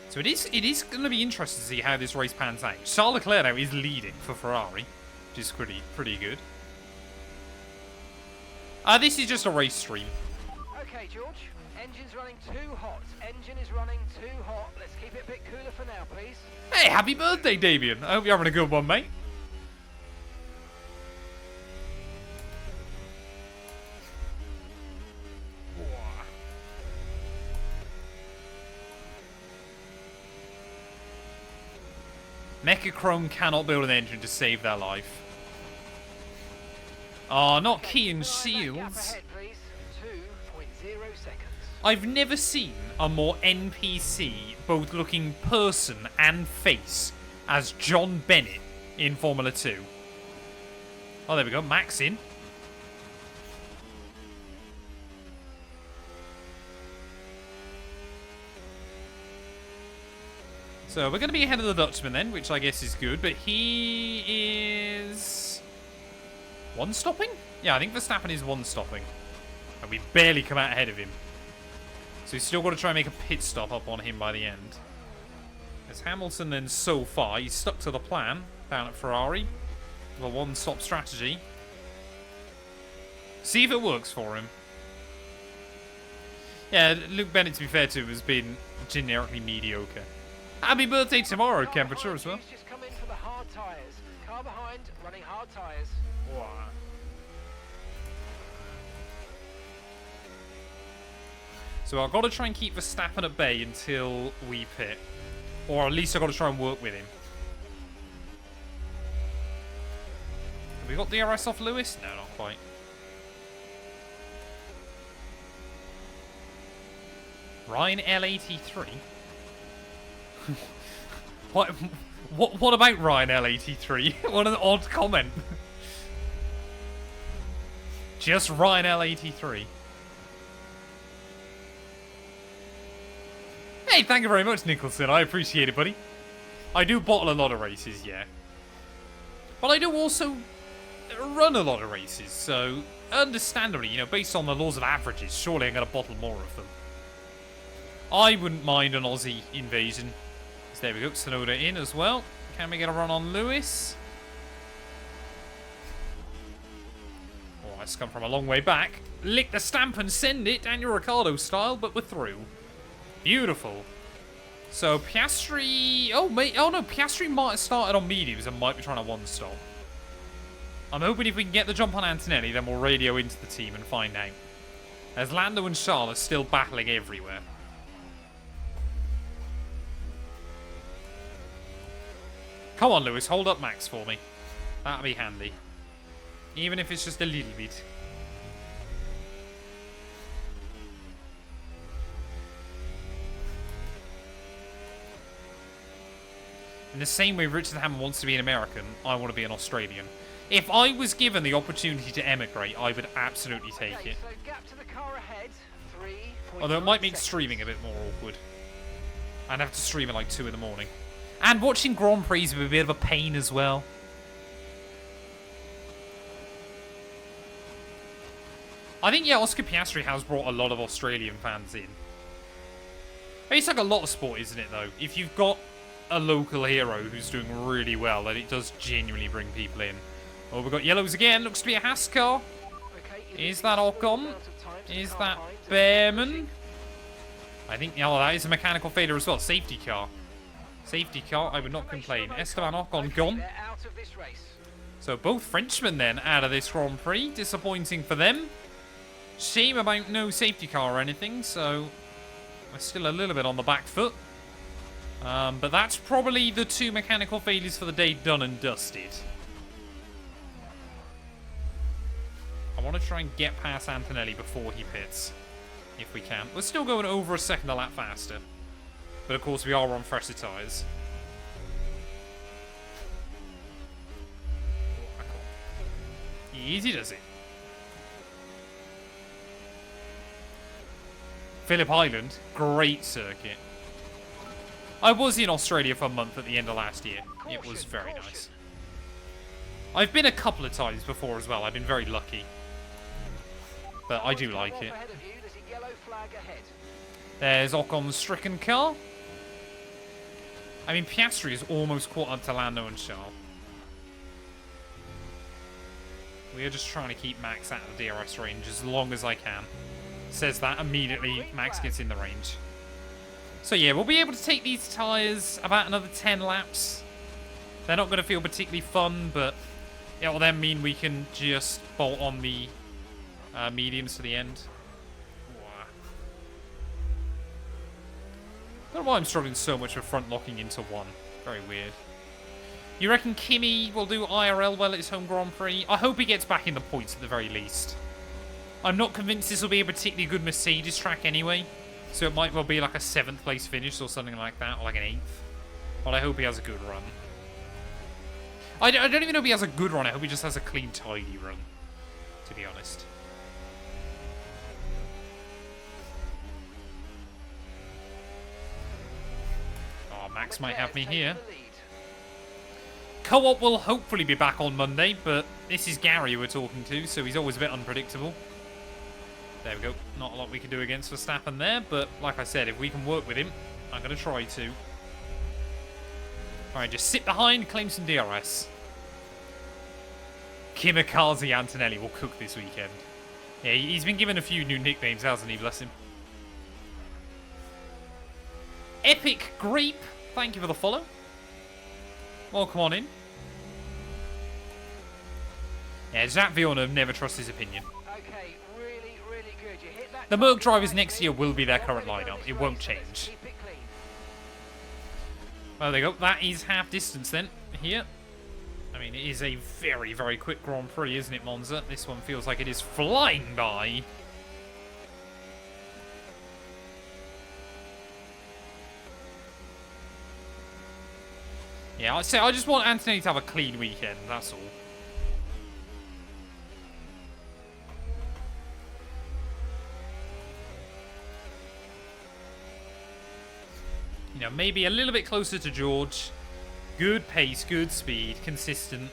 So, it is going to be interesting to see how this race pans out. Charles Leclerc now is leading for Ferrari, which is pretty good. This is just a race stream. Okay, George. Engine's running too hot. Engine is running too hot. Let's keep it a bit cooler for now, please. Hey, happy birthday, Damien. I hope you're having a good one, mate. Mechachrome cannot build an engine to save their life. Oh, not key and shields. Ahead, please. 2.0 seconds. I've never seen a more NPC, both looking person and face, as John Bennett in Formula 2. Oh, there we go. Max in. So we're going to be ahead of the Dutchman then, which I guess is good. But he is 1 stopping? Yeah, I think Verstappen is 1 stopping. And we barely come out ahead of him. So we've still got to try and make a pit stop up on him by the end. As Hamilton then so far, he's stuck to the plan down at Ferrari. The 1-stop strategy. See if it works for him. Yeah, Luke Bennett, to be fair to him, has been generically mediocre. Happy birthday tomorrow, Temperature, as well. Just come in for the hard tyres. Car behind, running hard tyres. Wow. So I've got to try and keep Verstappen at bay until we pit. Or at least I've got to try and work with him. Have we got DRS off Lewis? No, not quite. Ryan L83? What about Ryan L83? What an odd comment. Just Ryan L83. Hey, thank you very much, Nicholson. I appreciate it, buddy. I do bottle a lot of races, yeah. But I do also run a lot of races, so understandably, you know, based on the laws of averages, surely I'm going to bottle more of them. I wouldn't mind an Aussie invasion. So there we go, Tsunoda in as well. Can we get a run on Lewis? Oh, that's come from a long way back. Lick the stamp and send it, Daniel Ricciardo style, but we're through. Beautiful. So Piastri... Oh, mate. Oh, no. Piastri might have started on mediums and might be trying to 1-stop. I'm hoping if we can get the jump on Antonelli, then we'll radio into the team and find out. As Lando and Charles are still battling everywhere. Come on, Lewis. Hold up Max for me. That'll be handy. Even if it's just a little bit. In the same way Richard Hammond wants to be an American, I want to be an Australian. If I was given the opportunity to emigrate, I would absolutely take it. So gap to the car ahead, 3. Although it might make streaming a bit more awkward. I'd have to stream at like 2 in the morning. And watching Grand Prix would be a bit of a pain as well. I think, yeah, Oscar Piastri has brought a lot of Australian fans in. It's like a lot of sport, isn't it, though? If you've got a local hero who's doing really well, then it does genuinely bring people in. Oh, we've got yellows again. Looks to be a Haas car. Is that Ocon? Is that Behrman? I think, oh, that is a mechanical failure as well. Safety car. Safety car, I would not complain. Esteban Ocon gone. So both Frenchmen then out of this Grand Prix. Disappointing for them. Shame about no safety car or anything, so we're still a little bit on the back foot. But that's probably the 2 mechanical failures for the day done and dusted. I want to try and get past Antonelli before he pits, if we can. We're still going over a second a lap faster. But of course we are on fresher tyres. Easy does it. Phillip Island, great circuit. I was in Australia for a month at the end of last year. It was very nice. I've been a couple of times before as well. I've been very lucky. But I do like it. There's Ocon's stricken car. I mean, Piastri is almost caught up to Lando and Charles. We are just trying to keep Max out of the DRS range as long as I can. Says that immediately Max gets in the range. So yeah, we'll be able to take these tyres about another 10 laps. They're not going to feel particularly fun, but it will then mean we can just bolt on the mediums to the end. Wow. I don't know why I'm struggling so much with front locking into one. Very weird. You reckon Kimi will do IRL well at his home Grand Prix? I hope he gets back in the points at the very least. I'm not convinced this will be a particularly good Mercedes track anyway. So it might well be like a 7th place finish or something like that, or like an 8th. But I hope he has a good run. I don't even know if he has a good run. I hope he just has a clean, tidy run, to be honest. Oh, Max might have me here. Co-op will hopefully be back on Monday, but this is Gary we're talking to, so he's always a bit unpredictable. There we go. Not a lot we can do against Verstappen there, but like I said, if we can work with him, I'm going to try to. Alright, just sit behind, claim some DRS. Kimikaze Antonelli will cook this weekend. Yeah, he's been given a few new nicknames, hasn't he? Bless him. Epic Grape, thank you for the follow. Welcome on in. Yeah, Jacques Villeneuve never trusts his opinion. Okay, really, really good. You hit that. The Merc drivers next year will be their current lineup. It won't change. Well, there you go. That is half distance then, here. I mean, it is a very, very quick Grand Prix, isn't it, Monza? This one feels like it is flying by. Yeah, I'd say I just want Anthony to have a clean weekend, that's all. You know, maybe a little bit closer to George. Good pace, good speed, consistent.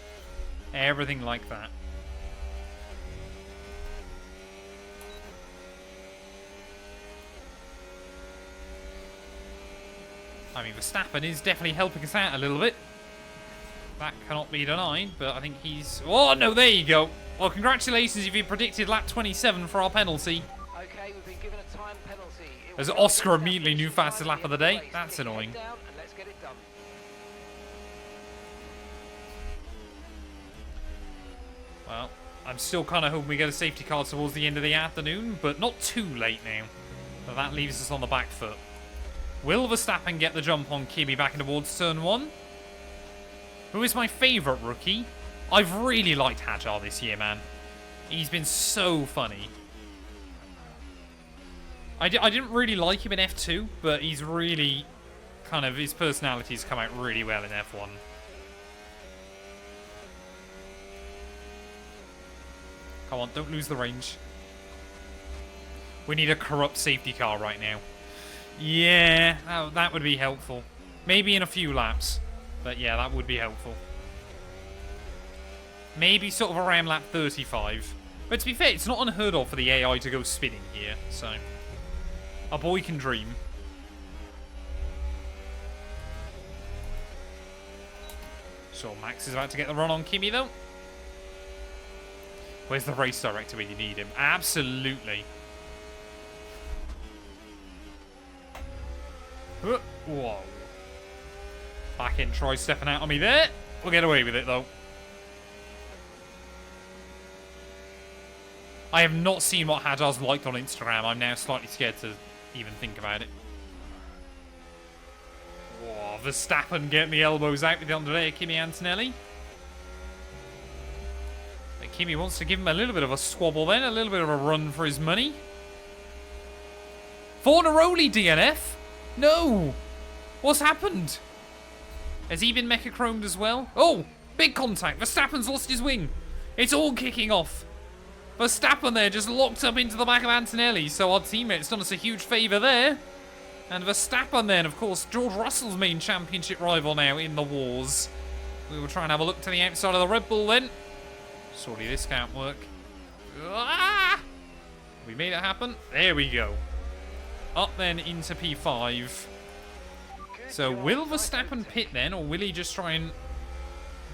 Everything like that. I mean, Verstappen is definitely helping us out a little bit. That cannot be denied, but I think he's... Oh, no, there you go. Well, congratulations if you predicted lap 27 for our penalty. Okay, we've been given a time penalty. As Oscar immediately knew fastest lap of the day. That's annoying. Let's get it done. Well, I'm still kind of hoping we get a safety car towards the end of the afternoon, but not too late now. So that leaves us on the back foot. Will Verstappen get the jump on Kimi back in towards turn 1? Who is my favourite rookie? I've really liked Hajar this year, man. He's been so funny. I didn't really like him in F2, but he's really kind of... His personality's come out really well in F1. Come on, don't lose the range. We need a corrupt safety car right now. Yeah, that would be helpful. Maybe in a few laps. But yeah, that would be helpful. Maybe sort of around lap 35. But to be fair, it's not unheard of for the AI to go spinning here, so a boy can dream. So Max is about to get the run on Kimi, though. Where's the race director when you need him? Absolutely. Whoa. Back in, try stepping out on me there. We'll get away with it, though. I have not seen what Hajar's liked on Instagram. I'm now slightly scared to even think about it. Whoa, Verstappen getting the elbows out with the under there, Kimi Antonelli. But Kimi wants to give him a little bit of a squabble then, a little bit of a run for his money. Fornaroli DNF? No! What's happened? Has he been mecha-chromed as well? Oh! Big contact! Verstappen's lost his wing! It's all kicking off! Verstappen there just locked up into the back of Antonelli, so our teammate's done us a huge favour there. And Verstappen then, of course, George Russell's main championship rival now in the wars. We will try and have a look to the outside of the Red Bull then. Surely this can't work. Ah! We made it happen. There we go. Up then into P5. So will Verstappen pit then, or will he just try and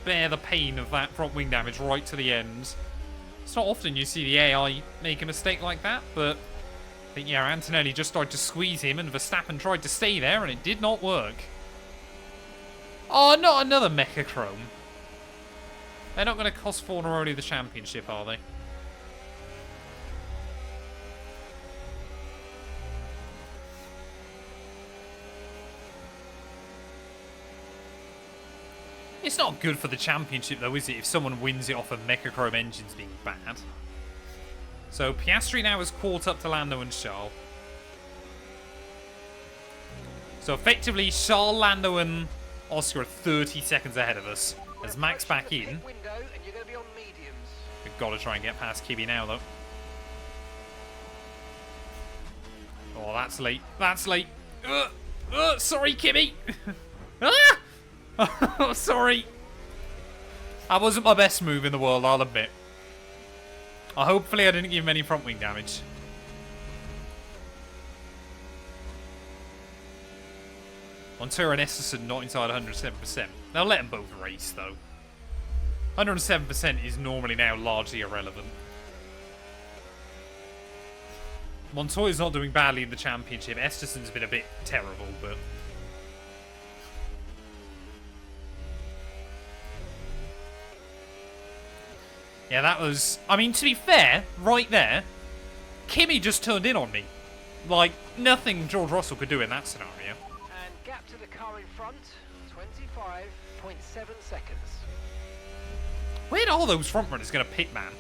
bear the pain of that front wing damage right to the end? It's not often you see the AI make a mistake like that, but I think, yeah, Antonelli just tried to squeeze him and Verstappen tried to stay there and it did not work. Oh, not another Mecha Chrome. They're not going to cost Fornaroli the championship, are they? It's not good for the championship, though, is it, if someone wins it off of Mecha Chrome engines being bad? So, Piastri now has caught up to Lando and Charles. So, effectively, Charles, Lando, and Oscar are 30 seconds ahead of us. As Max back in. We've got to try and get past Kimi now, though. Oh, that's late. That's late. Sorry, Kimi. Ah! Oh, sorry. That wasn't my best move in the world, I'll admit. Hopefully I didn't give him any front wing damage. Montoya and Esterson not inside 107%. They'll let them both race, though. 107% is normally now largely irrelevant. Montoya's not doing badly in the championship. Esterson's been a bit terrible, but... yeah, that was... I mean, to be fair, right there, Kimi just turned in on me. Like, nothing George Russell could do in that scenario. And gap to the car in front, 25.7 seconds. Where are those front runners going to pit, man?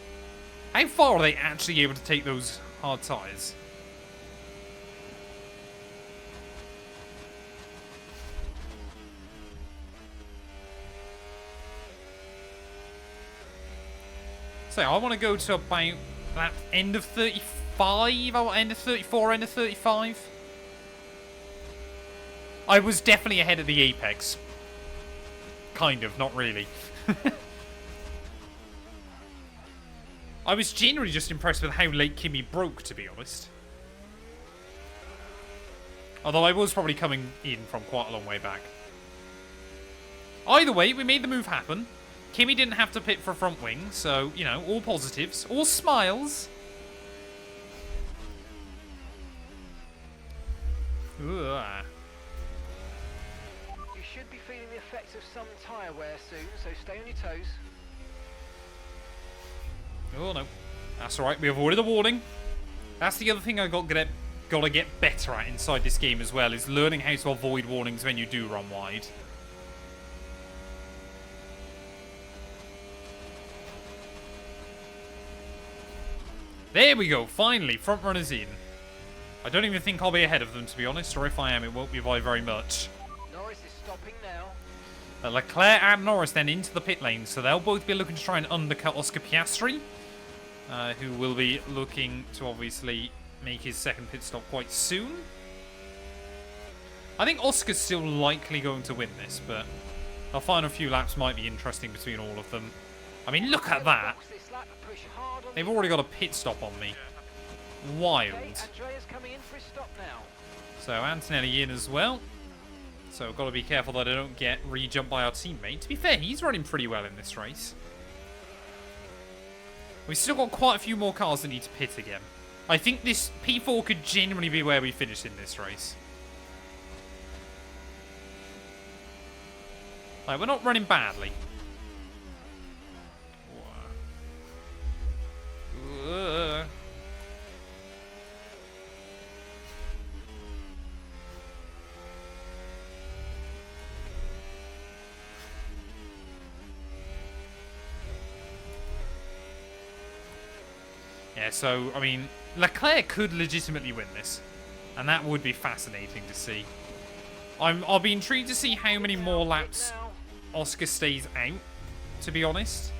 How far are they actually able to take those hard tyres? So I want to go to about that end of 35, or end of 34, end of 35. I was definitely ahead of the apex. Kind of, not really. I was genuinely just impressed with how late Kimi broke, to be honest. Although I was probably coming in from quite a long way back. Either way, we made the move happen. Kimi didn't have to pit for front wing, so, you know, all positives, all smiles. You should be feeling the effects of some tyre wear soon, so stay on your toes. Oh no, that's alright, we avoided the warning. That's the other thing I gotta get better at inside this game as well, is learning how to avoid warnings when you do run wide. There we go, finally, front runners in. I don't even think I'll be ahead of them, to be honest, or if I am, it won't be by very much. Norris is stopping now. Leclerc and Norris then into the pit lane, so they'll both be looking to try and undercut Oscar Piastri, who will be looking to obviously make his second pit stop quite soon. I think Oscar's still likely going to win this, but our final few laps might be interesting between all of them. I mean, look at that. This lap, push hard on They've the already got a pit stop on me. Wild. Okay, Andrea's coming in for his stop now. So Antonelli in as well. So I've got to be careful that I don't get re-jumped by our teammate. To be fair, he's running pretty well in this race. We've still got quite a few more cars that need to pit again. I think this P4 could genuinely be where we finish in this race. Like, we're not running badly. Yeah, so, I mean, Leclerc could legitimately win this. And that would be fascinating to see. I'll be intrigued to see how many more laps Oscar stays out, to be honest.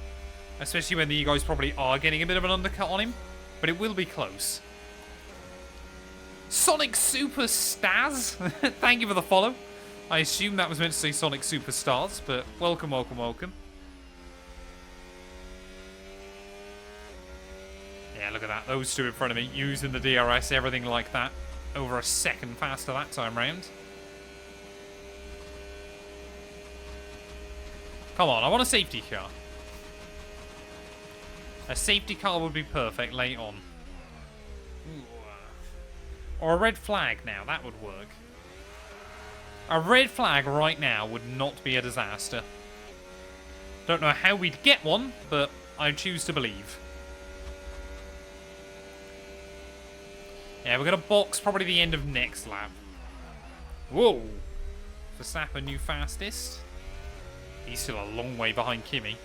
Especially when you guys probably are getting a bit of an undercut on him. But it will be close. Sonic Super Stars, thank you for the follow. I assume that was meant to say Sonic Superstars, but welcome, welcome, welcome. Yeah, look at that. Those two in front of me using the DRS, everything like that. Over a second faster that time round. Come on, I want a safety car. A safety car would be perfect late on. Ooh. Or a red flag now, that would work. A red flag right now would not be a disaster. Don't know how we'd get one, but I choose to believe. Yeah, we're going to box probably the end of next lap. Whoa! Verstappen, new fastest. He's still a long way behind Kimi.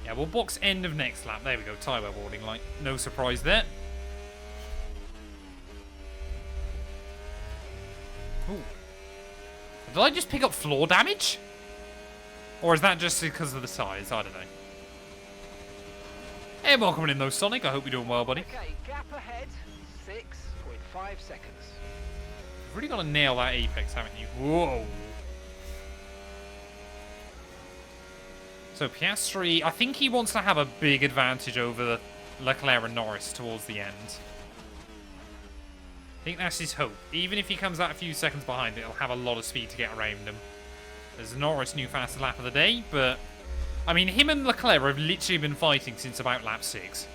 Yeah, we'll box end of next lap. There we go, tyre warning light. No surprise there. Ooh. Did I just pick up floor damage? Or is that just because of the tyres? I don't know. Hey, welcome in though, Sonic. I hope you're doing well, buddy. Okay, gap ahead, 6.5 seconds. You've really got to nail that apex, haven't you? Whoa. So Piastri, I think he wants to have a big advantage over Leclerc and Norris towards the end. I think that's his hope. Even if he comes out a few seconds behind, it'll have a lot of speed to get around him. There's Norris' new fastest lap of the day, but... I mean, him and Leclerc have literally been fighting since about lap 6.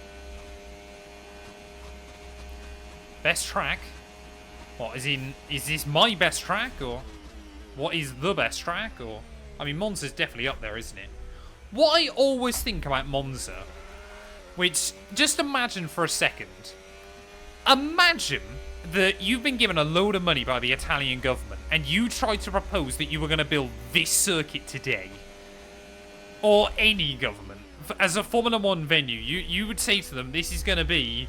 Best track? What, is this my best track, or... What is the best track, or... I mean, Monza's definitely up there, isn't it? What I always think about Monza, which, just imagine for a second, imagine that you've been given a load of money by the Italian government and you tried to propose that you were going to build this circuit today, or any government, as a Formula 1 venue, you would say to them, this is going to be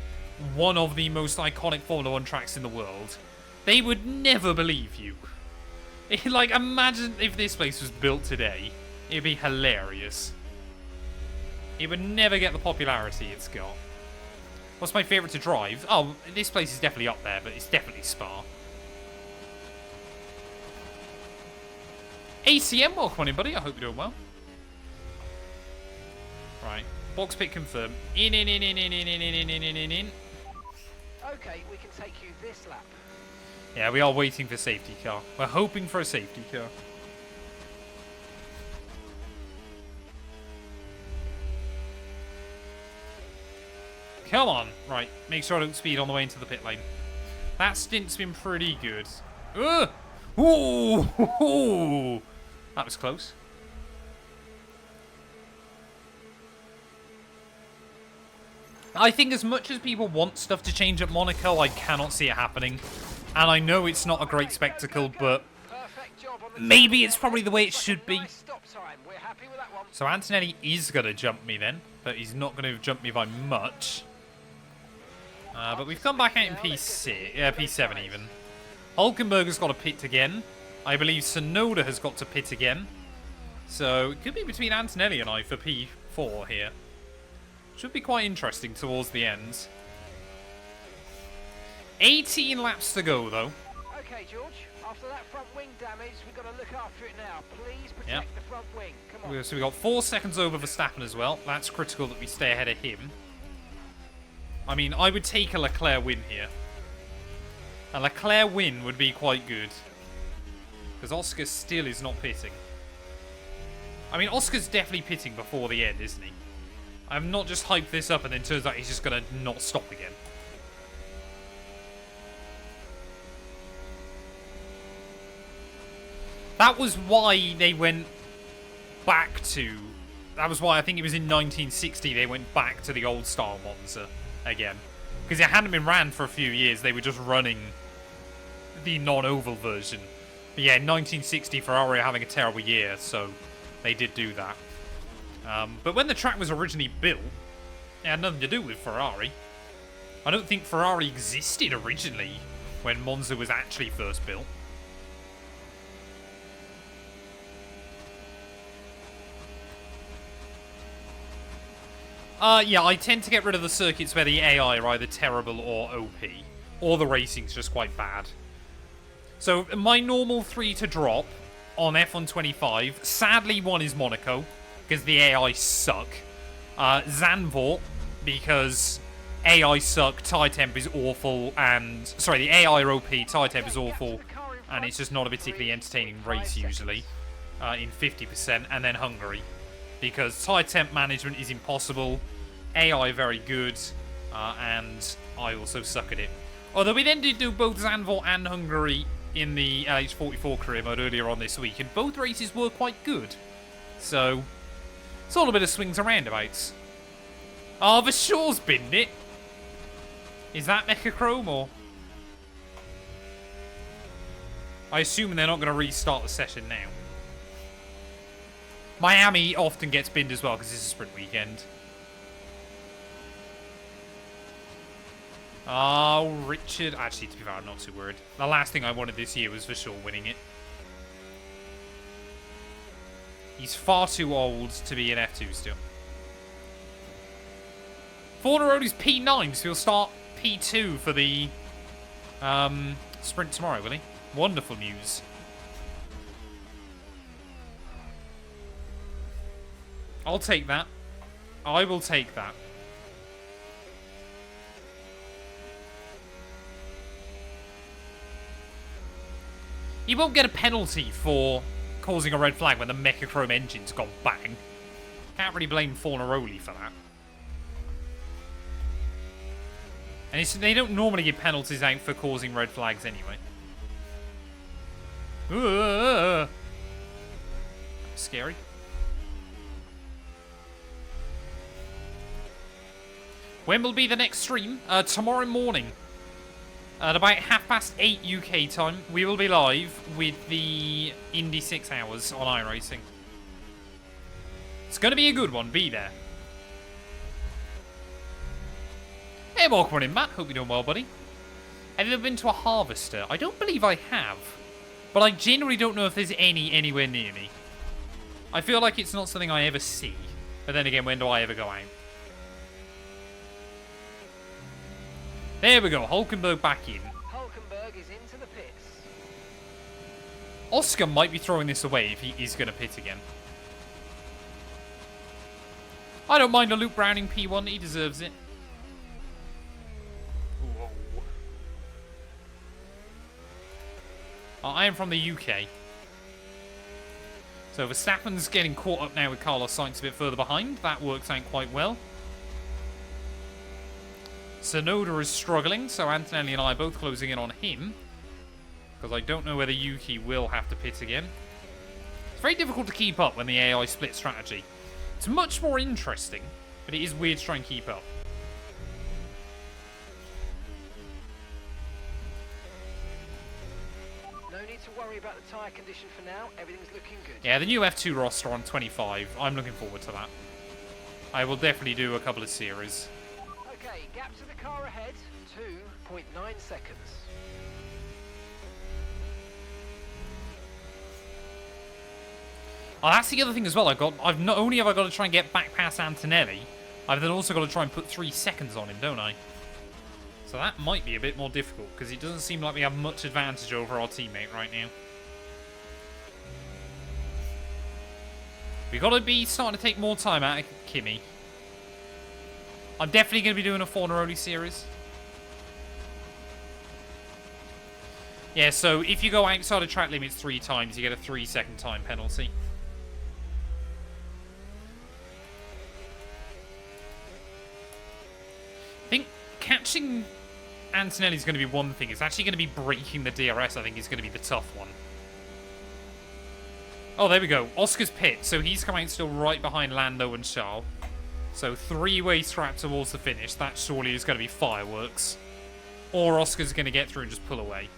one of the most iconic Formula 1 tracks in the world. They would never believe you. Like, imagine if this place was built today. It'd be hilarious. It would never get the popularity it's got. What's my favourite to drive? Oh, this place is definitely up there, but it's definitely Spa. ACM, welcome on in, buddy. I hope you're doing well. Right. Box pit confirmed. In. Okay, we can take you this lap. Yeah, we are waiting for safety car. We're hoping for a safety car. Come on. Right, make sure I don't speed on the way into the pit lane. That stint's been pretty good. Ugh! Ooh! That was close. I think as much as people want stuff to change at Monaco, I cannot see it happening. And I know it's not a great spectacle, but maybe it's probably the way it should be. So Antonelli is going to jump me then, but he's not going to jump me by much. But we've come back out in P7 even. Hulkenberg's got to pit again. I believe Tsunoda has got to pit again. So it could be between Antonelli and I for P4 here. Should be quite interesting towards the end. 18 laps to go though. Okay, George, After that front wing damage, we've got to look after it now. Please protect the front wing. Come on. So we got 4 seconds over Verstappen as well. That's critical that we stay ahead of him. I mean, I would take a Leclerc win here. A Leclerc win would be quite good. Because Oscar still is not pitting. I mean, Oscar's definitely pitting before the end, isn't he? I've not just hyped this up and then turns out he's just going to not stop again. That was why they went back to... That was why I think it was in 1960 they went back to the old style Monza again. Because it hadn't been ran for a few years. They were just running the non-oval version. But yeah, in 1960 Ferrari were having a terrible year, so they did do that. But when the track was originally built, it had nothing to do with Ferrari. I don't think Ferrari existed originally when Monza was actually first built. Yeah, I tend to get rid of the circuits where the AI are either terrible or OP, or the racing's just quite bad. So, my normal 3 to drop on F125, sadly one is Monaco, because the AI suck. Zandvoort, because AI suck, tyre temp is awful, and... Sorry, the AI are OP, tyre temp is awful, and it's just not a particularly entertaining race usually, in 50%, and then Hungary. Because tyre temp management is impossible, AI very good, and I also suck at it. Although we then did do both Zandvoort and Hungary in the LH44 career mode earlier on this week, and both races were quite good. So, it's all a bit of swings and roundabouts. Oh, the Shaw's binned it. Is that Mecha Chrome, or...? I assume they're not going to restart the session now. Miami often gets binned as well because it's a sprint weekend. Oh, Richard. Actually, to be fair, I'm not too worried. The last thing I wanted this year was for sure winning it. He's far too old to be an F2 still. Forneroni's P9, so he'll start P2 for the sprint tomorrow, will he? Wonderful news. I'll take that. I will take that. You won't get a penalty for causing a red flag when the Mecha Chrome engine's gone bang. Can't really blame Forneroli for that. And they don't normally give penalties out for causing red flags anyway. Scary. When will be the next stream? Tomorrow morning. At about 8:30 UK time, we will be live with the Indy 6 Hours on iRacing. It's going to be a good one. Be there. Hey, welcome in, Matt. Hope you're doing well, buddy. Have you ever been to a harvester? I don't believe I have. But I genuinely don't know if there's any anywhere near me. I feel like it's not something I ever see. But then again, when do I ever go out? There we go, Hulkenberg back in. Hulkenberg is into the pits. Oscar might be throwing this away if he is going to pit again. I don't mind a Luke Browning P1, he deserves it. Whoa. I am from the UK. So Verstappen's getting caught up now with Carlos Sainz a bit further behind. That works out quite well. Sonoda is struggling, so Antonelli and I are both closing in on him. Because I don't know whether Yuki will have to pit again. It's very difficult to keep up when the AI split strategy. It's much more interesting, but it is weird to try and keep up. No need to worry about the tyre condition for now. Everything's looking good. Yeah, the new F2 roster on 25. I'm looking forward to that. I will definitely do a couple of series. Okay, gap to the car ahead, 2.9 seconds. Oh, that's the other thing as well. I've not only have I got to try and get back past Antonelli, I've then also got to try and put 3 seconds on him, don't I? So that might be a bit more difficult, because it doesn't seem like we have much advantage over our teammate right now. We've got to be starting to take more time out of Kimmy. I'm definitely going to be doing a Fornaroli series. Yeah, so if you go outside of track limits 3 times, you get a 3-second time penalty. I think catching Antonelli is going to be one thing. It's actually going to be breaking the DRS, I think, is going to be the tough one. Oh, there we go. Oscar's pit. So he's coming out still right behind Lando and Charles. So 3-way strap towards the finish. That surely is going to be fireworks. Or Oscar's going to get through and just pull away.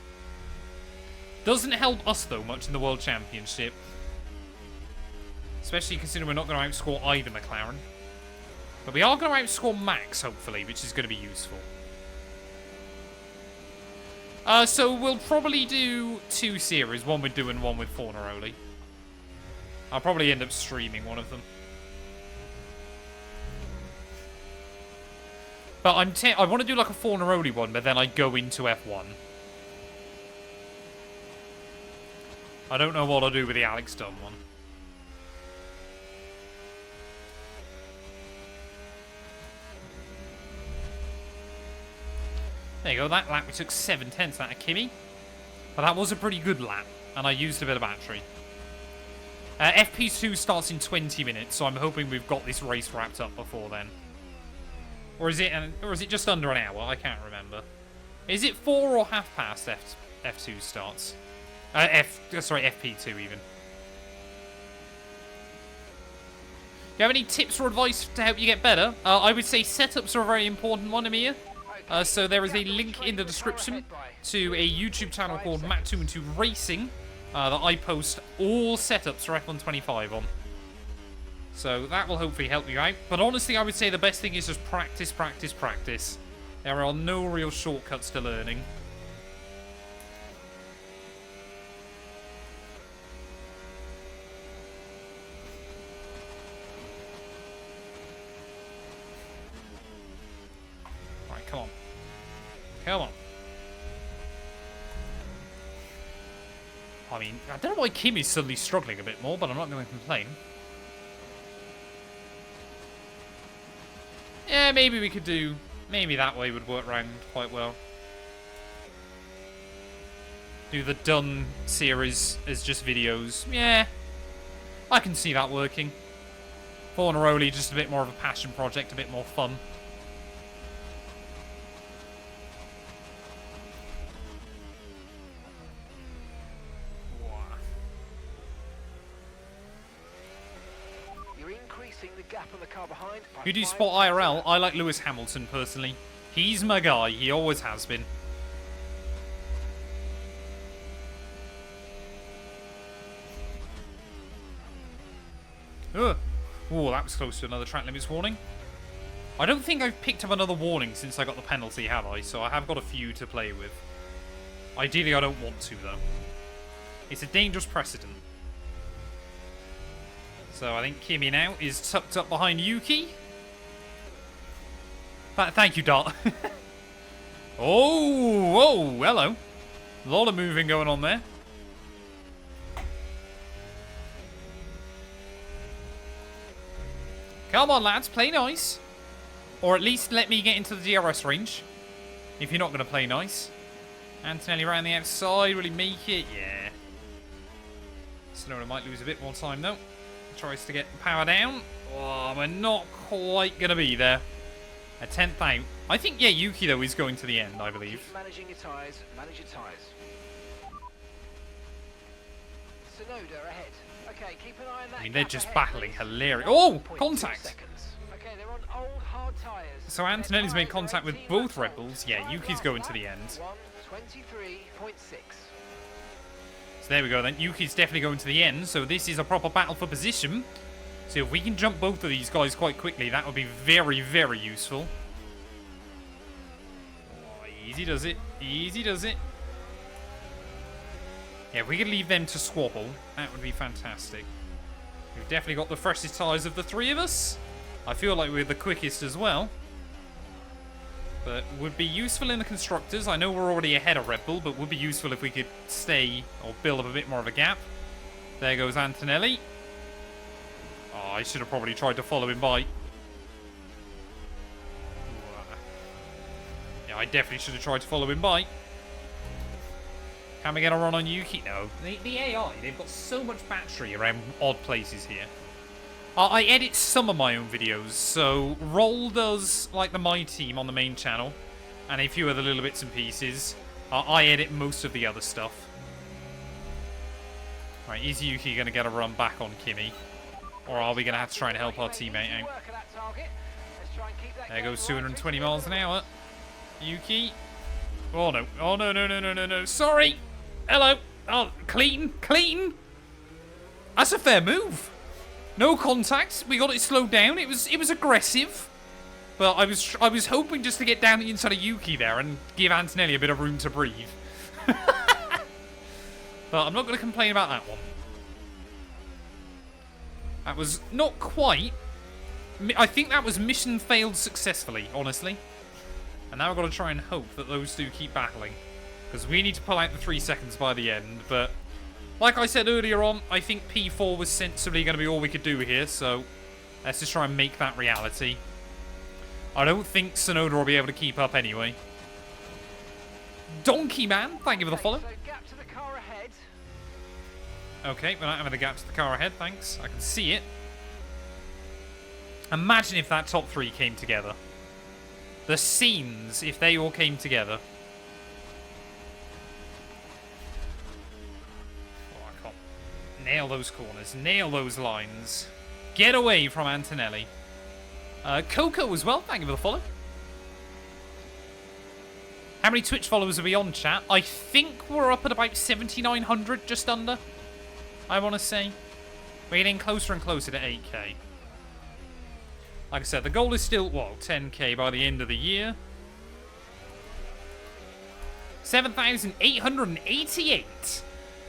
Doesn't help us, though, much in the World Championship. Especially considering we're not going to outscore either McLaren. But we are going to outscore Max, hopefully, which is going to be useful. So we'll probably do 2 series. One with Do and one with Fornaroli. I'll probably end up streaming one of them. But I want to do like a Fornaroli one, but then I go into F1. I don't know what I'll do with the Alex Dunn one. There you go, that lap we took 7/10 out of Kimmy. But that was a pretty good lap, and I used a bit of battery. FP2 starts in 20 minutes, so I'm hoping we've got this race wrapped up before then. Or is it just under an hour? I can't remember. Is it 4 or half past F2 starts? Sorry, FP2 even. Do you have any tips or advice to help you get better? I would say setups are a very important one, Amir. So there is a link in the description to a YouTube channel called Matt212 Racing that I post all setups for F125 on. So that will hopefully help you out. But honestly, I would say the best thing is just practice, practice, practice. There are no real shortcuts to learning. Right, come on. Come on. I mean, I don't know why Kimmy's suddenly struggling a bit more, but I'm not going to complain. Yeah, maybe we could do... Maybe that way would work round quite well. Do the Done series as just videos. Yeah, I can see that working. Fornaroli, just a bit more of a passion project, a bit more fun. Who do you spot IRL? I like Lewis Hamilton, personally. He's my guy. He always has been. Ugh. Oh, that was close to another track limits warning. I don't think I've picked up another warning since I got the penalty, have I? So I have got a few to play with. Ideally, I don't want to, though. It's a dangerous precedent. So I think Kimmy now is tucked up behind Yuki. Thank you, Dart. Oh, hello. A lot of moving going on there. Come on, lads, play nice. Or at least let me get into the DRS range. If you're not going to play nice. Antonelli around the outside. Will he make it? Yeah. Sonoda might lose a bit more time, though. Tries to get power down. Oh, we're not quite going to be there. A 10th out. I think, yeah, Yuki, though, is going to the end, I believe. Keep managing your tyres. Manage your tyres. Sonoda ahead. Okay, keep an eye on that. I mean, they're just ahead, battling please. hilarious. Oh, 1.2 contact. seconds. Okay, they're on old hard tyres. So Antonelli's made contact with both Red Bulls. Yeah, Yuki's going to the end. 1:23.6. So there we go then. Yuki's definitely going to the end. So this is a proper battle for position. So if we can jump both of these guys quite quickly, that would be very, very useful. Oh, easy does it. Easy does it. Yeah, if we could leave them to squabble, that would be fantastic. We've definitely got the freshest tyres of the three of us. I feel like we're the quickest as well. But would be useful in the constructors. I know we're already ahead of Red Bull, but would be useful if we could stay or build up a bit more of a gap. There goes Antonelli. Oh, I should have probably tried to follow him by. Yeah, I definitely should have tried to follow him by. Can we get a run on Yuki? No. The AI, they've got so much battery around odd places here. I edit some of my own videos, so Roll does, like, the My Team on the main channel, and a few other little bits and pieces. I edit most of the other stuff. Right, is Yuki going to get a run back on Kimi? Or are we going to have to try and help our teammate out? There goes 220 miles an hour. Yuki. Oh, no. Oh, no, no, no, no, no, no. Sorry. Hello. Oh, clean. Clean. That's a fair move. No contact. We got it slowed down. It was aggressive. But I was hoping just to get down the inside of Yuki there and give Antonelli a bit of room to breathe. But I'm not going to complain about that one. That was not quite. I think that was mission failed successfully, honestly. And now I've got to try and hope that those two keep battling. Because we need to pull out the 3 seconds by the end. But like I said earlier on, I think P4 was sensibly going to be all we could do here. So let's just try and make that reality. I don't think Sonoda will be able to keep up anyway. Donkey Man, thank you for the follow. So gap to the car ahead. Okay, we're not having a gap to the car ahead, thanks. I can see it. Imagine if that top 3 came together. The scenes, if they all came together. Oh, I can't nail those corners, nail those lines. Get away from Antonelli. Coco as well, thank you for the follow. How many Twitch followers are we on, chat? I think we're up at about 7,900, just under. I want to say. We're getting closer and closer to 8k. Like I said, the goal is still, well, 10k by the end of the year. 7,888.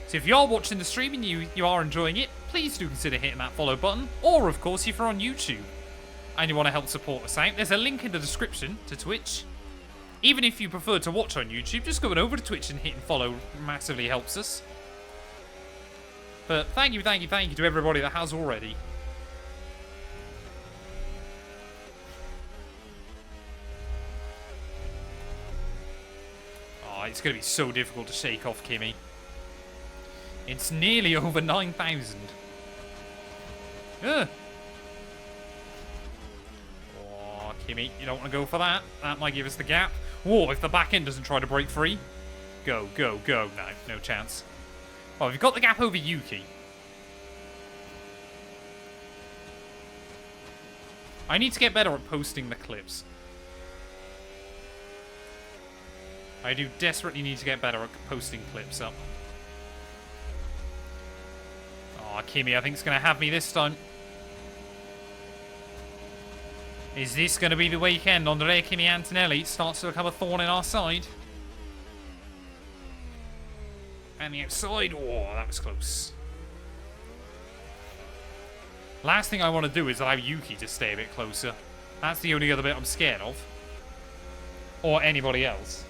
So if you are watching the stream and you are enjoying it, please do consider hitting that follow button. Or, of course, if you're on YouTube and you want to help support us out, there's a link in the description to Twitch. Even if you prefer to watch on YouTube, just going over to Twitch and hitting follow massively helps us. But thank you to everybody that has already. Oh, it's going to be so difficult to shake off Kimi. It's nearly over 9,000. Ugh. Oh, Kimi, you don't want to go for that. That might give us the gap. Whoa, if the back end doesn't try to break free. Go, go, go. No, no chance. Oh, we've got the gap over Yuki. I need to get better at posting the clips. I do desperately need to get better at posting clips up. Oh, Kimi, I think it's going to have me this time. Is this going to be the weekend? Andre Kimi Antonelli starts to become a thorn in our side. And the outside. Oh, that was close. Last thing I want to do is allow Yuki to stay a bit closer. That's the only other bit I'm scared of. Or anybody else.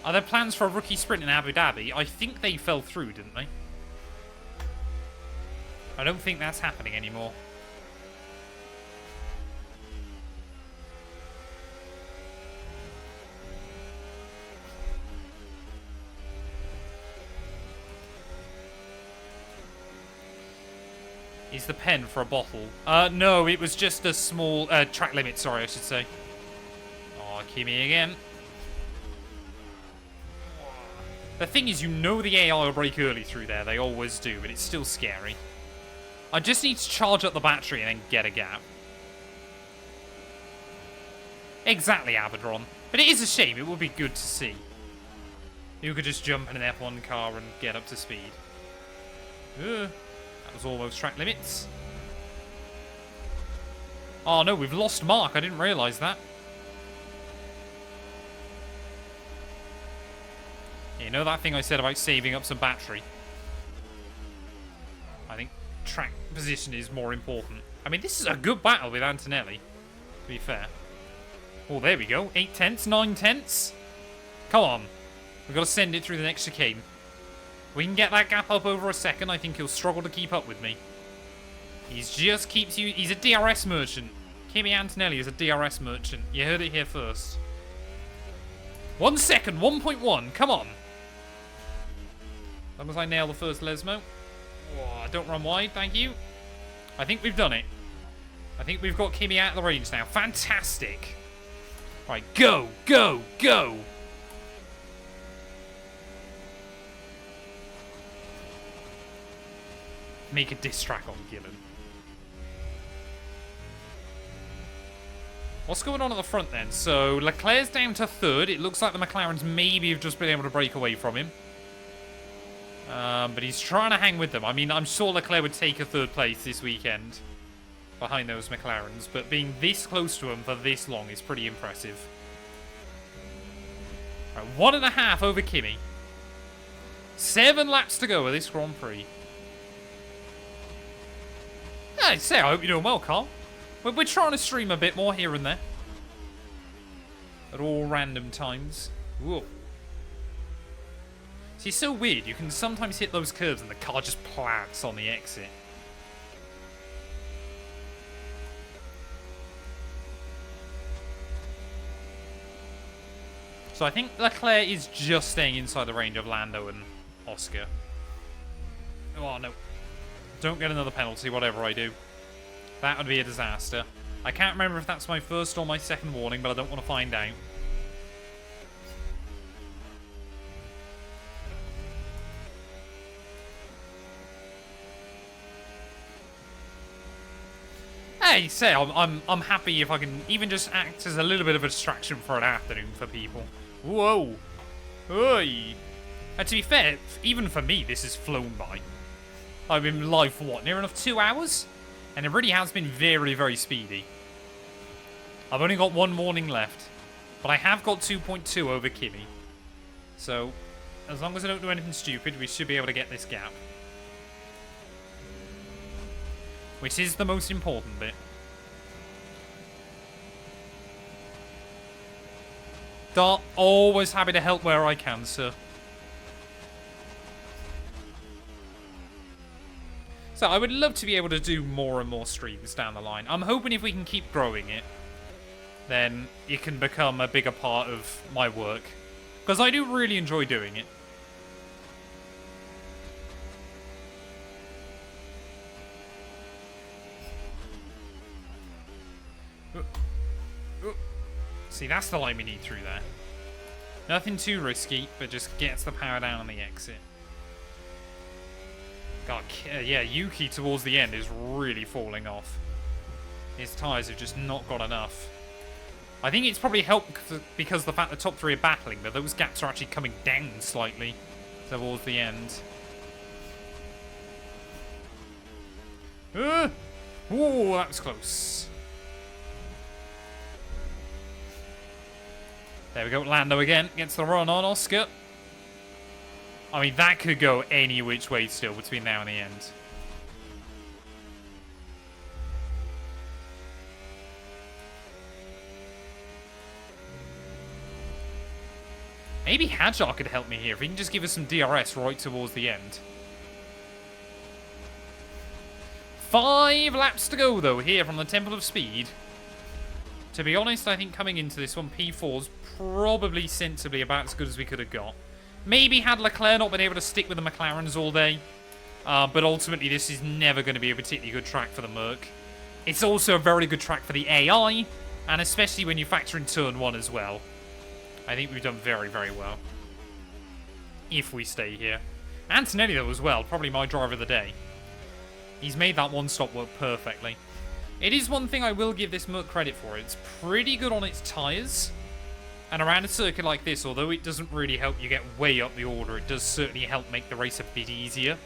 Are there plans for a rookie sprint in Abu Dhabi? I think they fell through, didn't they? I don't think that's happening anymore. Is the pen for a bottle? No, it was just a small track limit, sorry, I should say. Oh, Kimi again. The thing is, you know the AI will break early through there. They always do, but it's still scary. I just need to charge up the battery and then get a gap. Exactly, Abadron. But it is a shame. It would be good to see. You could just jump in an F1 car and get up to speed. That was almost track limits. Oh no, we've lost Mark. I didn't realise that. You know that thing I said about saving up some battery? I think track position is more important. I mean, this is a good battle with Antonelli. to be fair. Oh, there we go. 8 tenths, 9 tenths. Come on. We've got to send it through the next chicane. We can get that gap up over a second. I think he'll struggle to keep up with me. He's just keeps you... He's a DRS merchant. Kimi Antonelli is a DRS merchant. You heard it here first. 1 second, 1.1. Come on. As long as I nail the first Lesmo. Oh, don't run wide, thank you. I think we've done it. I think we've got Kimi out of the range now. Fantastic. Right, go, go, go. Make a diss track on Gillen. What's going on at the front then? So, Leclerc's down to 3rd. It looks like the McLarens maybe have just been able to break away from him. But he's trying to hang with them. I mean, I'm sure Leclerc would take a 3rd place this weekend behind those McLarens, but being this close to him for this long is pretty impressive. Right, 1.5 over Kimi. 7 laps to go of this Grand Prix. Yeah, I'd say I hope you're doing well, Carl. We're trying to stream a bit more here and there. At all random times. Whoa. See, it's so weird. You can sometimes hit those curves and the car just plants on the exit. So I think Leclerc is just staying inside the range of Lando and Oscar. Oh, no. Don't get another penalty, whatever I do. That would be a disaster. I can't remember if that's my first or my second warning, but I don't want to find out. Hey, say, I'm happy if I can even just act as a little bit of a distraction for an afternoon for people. Whoa. Oi. And to be fair, even for me, this has flown by. I've been live for what, near enough 2 hours? And it really has been very, very speedy. I've only got 1 warning left. But I have got 2.2 over Kimi. So, as long as I don't do anything stupid, we should be able to get this gap. Which is the most important bit. Dart, always happy to help where I can, sir. So I would love to be able to do more and more streams down the line. I'm hoping if we can keep growing it, then it can become a bigger part of my work. Because I do really enjoy doing it. See, that's the line we need through there. Nothing too risky, but just gets the power down on the exit. God, yeah, Yuki towards the end is really falling off. His tyres have just not got enough. I think it's probably helped because the fact the top 3 are battling, but those gaps are actually coming down slightly towards the end. Oh, that was close. There we go, Lando again, gets the run on Oscar. I mean, that could go any which way still between now and the end. Maybe Hadjar could help me here if he can just give us some DRS right towards the end. 5 laps to go, though, here from the Temple of Speed. To be honest, I think coming into this one, P4's probably sensibly about as good as we could have got. Maybe had Leclerc not been able to stick with the McLarens all day. But ultimately, this is never going to be a particularly good track for the Merc. It's also a very good track for the AI, and especially when you factor in Turn 1 as well. I think we've done very, very well. If we stay here. Antonelli, though, as well. Probably my driver of the day. He's made that one-stop work perfectly. It is one thing I will give this Merc credit for. It's pretty good on its tyres. And around a circuit like this, although it doesn't really help you get way up the order, it does certainly help make the race a bit easier.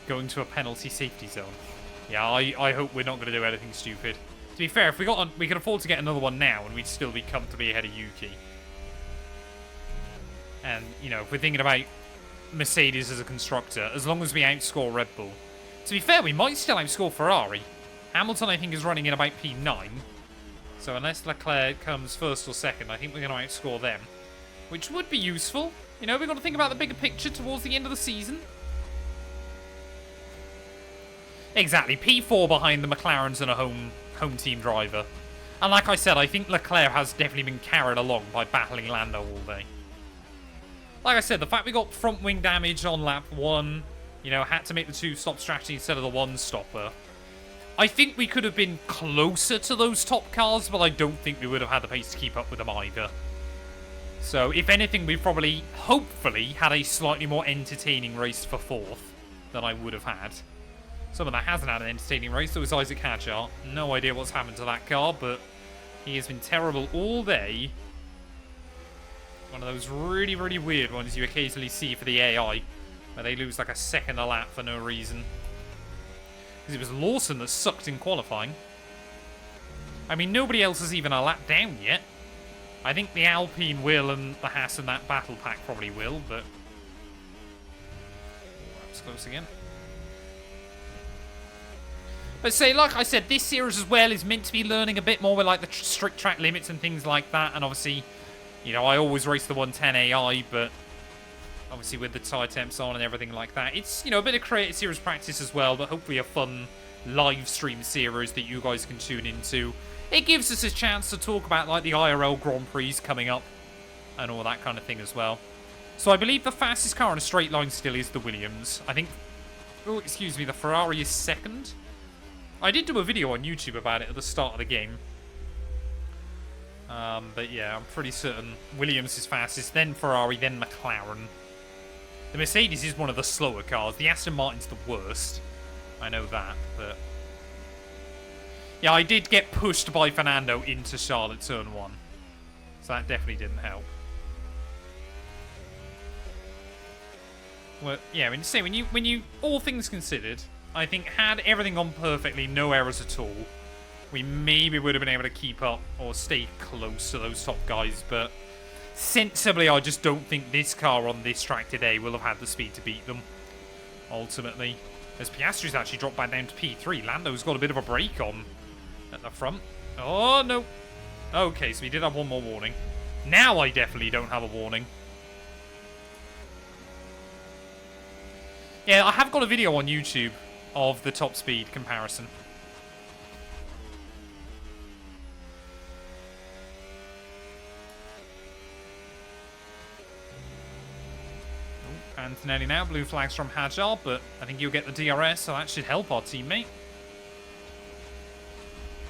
Going to a penalty safety zone. Yeah, I hope we're not going to do anything stupid. To be fair, if we can afford to get another one now, and we'd still be comfortably ahead of Yuki. And, you know, if we're thinking about Mercedes as a constructor, as long as we outscore Red Bull. To be fair, we might still outscore Ferrari. Hamilton, I think, is running in about P9. So unless Leclerc comes first or second, I think we're going to outscore them. Which would be useful. You know, we've got to think about the bigger picture towards the end of the season. Exactly, P4 behind the McLarens and a home team driver. And like I said, I think Leclerc has definitely been carried along by battling Lando all day. Like I said, the fact we got front wing damage on lap 1, you know, had to make the 2-stop strategy instead of the 1-stopper. I think we could have been closer to those top cars, but I don't think we would have had the pace to keep up with them either. So, if anything, we probably, hopefully, had a slightly more entertaining race for 4th than I would have had. Someone that hasn't had an entertaining race, so is Isaac Hadjar. No idea what's happened to that car, but he has been terrible all day. One of those really, really weird ones you occasionally see for the AI, where they lose like a second a lap for no reason. Because it was Lawson that sucked in qualifying. I mean, nobody else is even a lap down yet. I think the Alpine will and the Haas and that battle pack probably will, but... That's close again. But say, like I said, this series as well is meant to be learning a bit more with like the strict track limits and things like that. And obviously, you know, I always race the 110 AI, but obviously with the tire temps on and everything like that, it's, you know, a bit of creative series practice as well, but hopefully a fun live stream series that you guys can tune into. It gives us a chance to talk about like the IRL Grand Prix coming up and all that kind of thing as well. So I believe the fastest car on a straight line still is the Williams. I think, oh, excuse me, the Ferrari is second. I did do a video on YouTube about it at the start of the game. But yeah, I'm pretty certain Williams is fastest, then Ferrari, then McLaren. The Mercedes is one of the slower cars. The Aston Martin's the worst. I know that, but... Yeah, I did get pushed by Fernando into Charlotte turn 1. So that definitely didn't help. Well, yeah, when you all things considered, I think had everything gone perfectly, no errors at all, we maybe would have been able to keep up or stay close to those top guys, but sensibly, I just don't think this car on this track today will have had the speed to beat them, ultimately. As Piastri's actually dropped back down to P3, Lando's got a bit of a break on at the front. Oh, no. Okay, so we did have one more warning. Now I definitely don't have a warning. Yeah, I have got a video on YouTube of the top speed comparison. Antonelli now, blue flags from Hadjar, but I think you'll get the DRS, so that should help our teammate.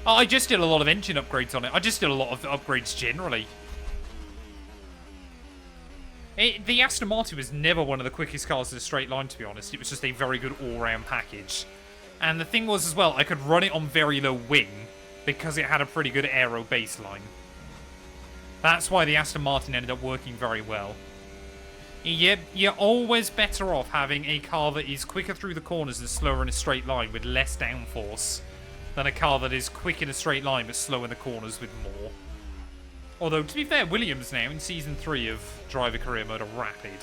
Oh, I just did a lot of engine upgrades on it. I just did a lot of upgrades generally. The Aston Martin was never one of the quickest cars in a straight line, to be honest. It was just a very good all-round package. And the thing was, as well, I could run it on very low wing because it had a pretty good aero baseline. That's why the Aston Martin ended up working very well. You're always better off having a car that is quicker through the corners and slower in a straight line with less downforce than a car that is quick in a straight line but slow in the corners with more. Although, to be fair, Williams now in Season 3 of Driver Career Mode are rapid.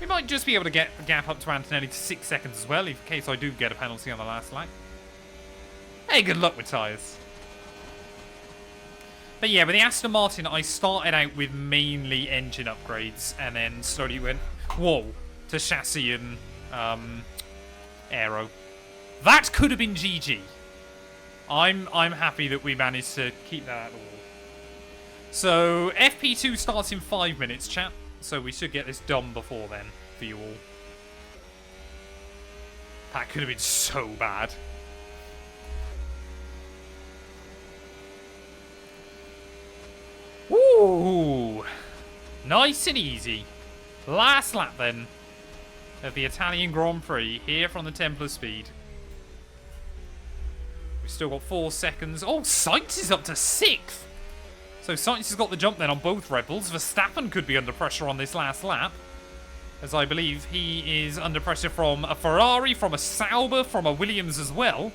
We might just be able to get the gap up to Antonelli to 6 seconds as well, in case I do get a penalty on the last lap. Hey, good luck with tyres. But yeah, with the Aston Martin, I started out with mainly engine upgrades, and then slowly went, whoa, to chassis and aero. That could have been GG. I'm happy that we managed to keep that at all. So, FP2 starts in 5 minutes, chat. So we should get this done before then, for you all. That could have been so bad. Woo! Nice and easy. Last lap, then, of the Italian Grand Prix, here from the Templar Speed. We've still got 4 seconds. Oh, Sainz is up to 6th. So Sainz has got the jump then on both Red Bulls. Verstappen could be under pressure on this last lap, as I believe he is under pressure from a Ferrari, from a Sauber, from a Williams as well.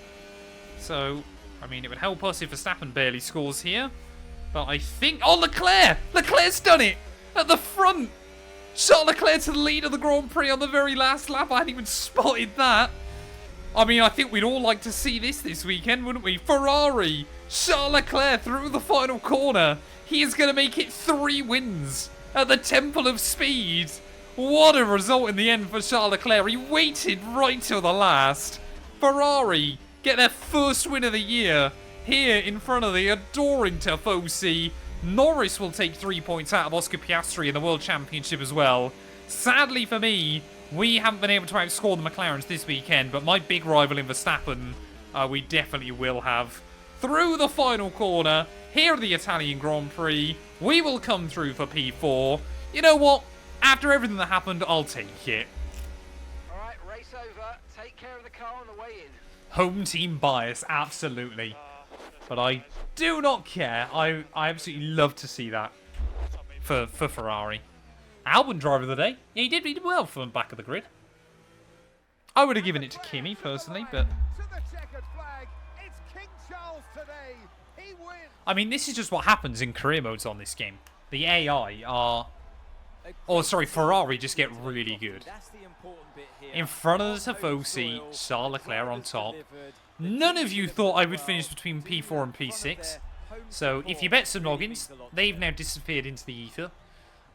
So, I mean, it would help us if Verstappen barely scores here. But I think... Oh, Leclerc! Leclerc's done it! At the front! Charles Leclerc to the lead of the Grand Prix on the very last lap. I hadn't even spotted that. I mean, I think we'd all like to see this weekend, wouldn't we? Ferrari, Charles Leclerc through the final corner. He is going to make it 3 wins at the Temple of Speed. What a result in the end for Charles Leclerc. He waited right till the last. Ferrari get their first win of the year here in front of the adoring Tifosi. Norris will take 3 points out of Oscar Piastri in the World Championship as well. Sadly for me, we haven't been able to outscore the McLarens this weekend, but my big rival in Verstappen, we definitely will have. Through the final corner, here at the Italian Grand Prix, we will come through for P4. You know what? After everything that happened, I'll take it. All right, race over. Take care of the car on the way in. Home team bias, absolutely. But I do not care. I absolutely love to see that for Ferrari. Albon driver of the day. Yeah, he did well from the back of the grid. I would have given it to Kimi personally, but I mean, this is just what happens in career modes on this game. The AI are... Oh, sorry, Ferrari just get really good. In front of the Tifosi, Charles Leclerc on top. None of you thought I would finish between P4 and P6. So, if you bet some noggins, they've now disappeared into the ether.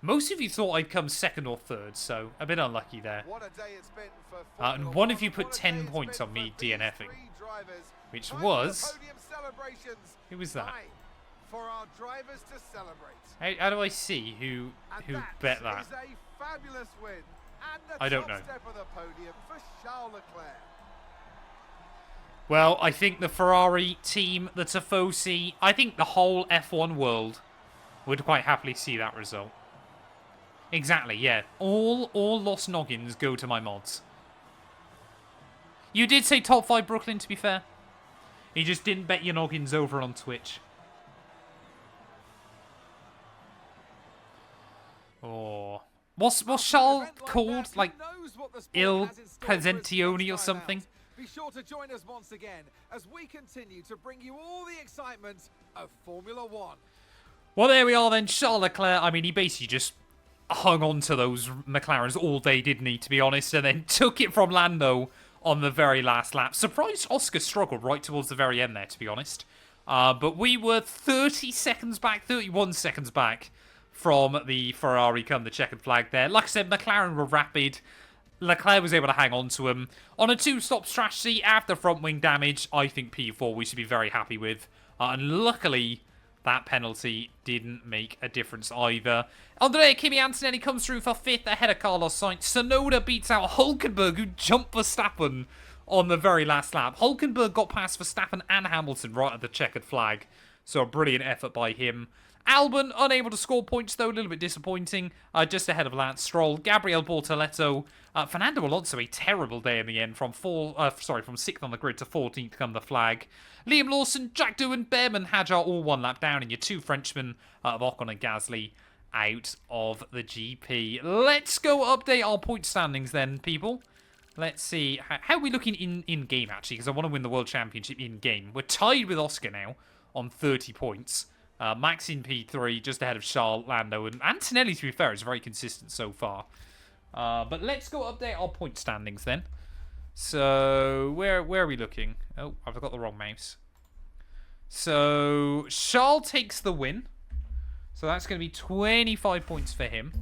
Most of you thought I'd come second or third, so a bit unlucky there. And one of you put 10 points on me DNFing. Which was... Who was that? For our drivers to celebrate. How do I see who bet that? Is a fabulous win and the I don't top know. step of the podium for Charles Leclerc. Well, I think the Ferrari team, the Tifosi, I think the whole F1 world would quite happily see that result. Exactly, yeah. All lost noggins go to my mods. You did say top 5 Brooklyn, to be fair. You just didn't bet your noggins over on Twitch. Oh. What's Charles called? Like, Il Presentioni or something? Be sure to join us once again as we continue to bring you all the excitement of Formula One. Well, there we are then. Charles Leclerc, I mean, he basically just hung on to those McLarens all day, didn't he, to be honest, and then took it from Lando on the very last lap. Surprised Oscar struggled right towards the very end there, to be honest. But we were 30 seconds back, 31 seconds back from the Ferrari come the checkered flag there. Like I said, McLaren were rapid. Leclerc was able to hang on to him. On a 2-stop strategy after front wing damage, I think P4 we should be very happy with. And luckily, that penalty didn't make a difference either. Andrea Kimi Antonelli comes through for 5th ahead of Carlos Sainz. Tsunoda beats out Hülkenberg, who jumped Verstappen on the very last lap. Hülkenberg got past Verstappen and Hamilton right at the checkered flag. So a brilliant effort by him. Albon, unable to score points though, a little bit disappointing. Just ahead of Lance Stroll. Gabriel Bortoletto. Fernando Alonso, a terrible day in the end, from 6th on the grid to 14th come the flag. Liam Lawson, Jack Doohan, Behrman, Hadjar all 1 lap down, and your 2 Frenchmen of Ocon and Gasly out of the GP. Let's go update our point standings then, people. Let's see. How are we looking in-game, actually? Because I want to win the World Championship in-game. We're tied with Oscar now on 30 points. Max in P3, just ahead of Charles, Lando, and Antonelli, to be fair, is very consistent so far. But let's go update our point standings then. So, where are we looking? Oh, I've got the wrong mouse. So, Charles takes the win. So that's going to be 25 points for him.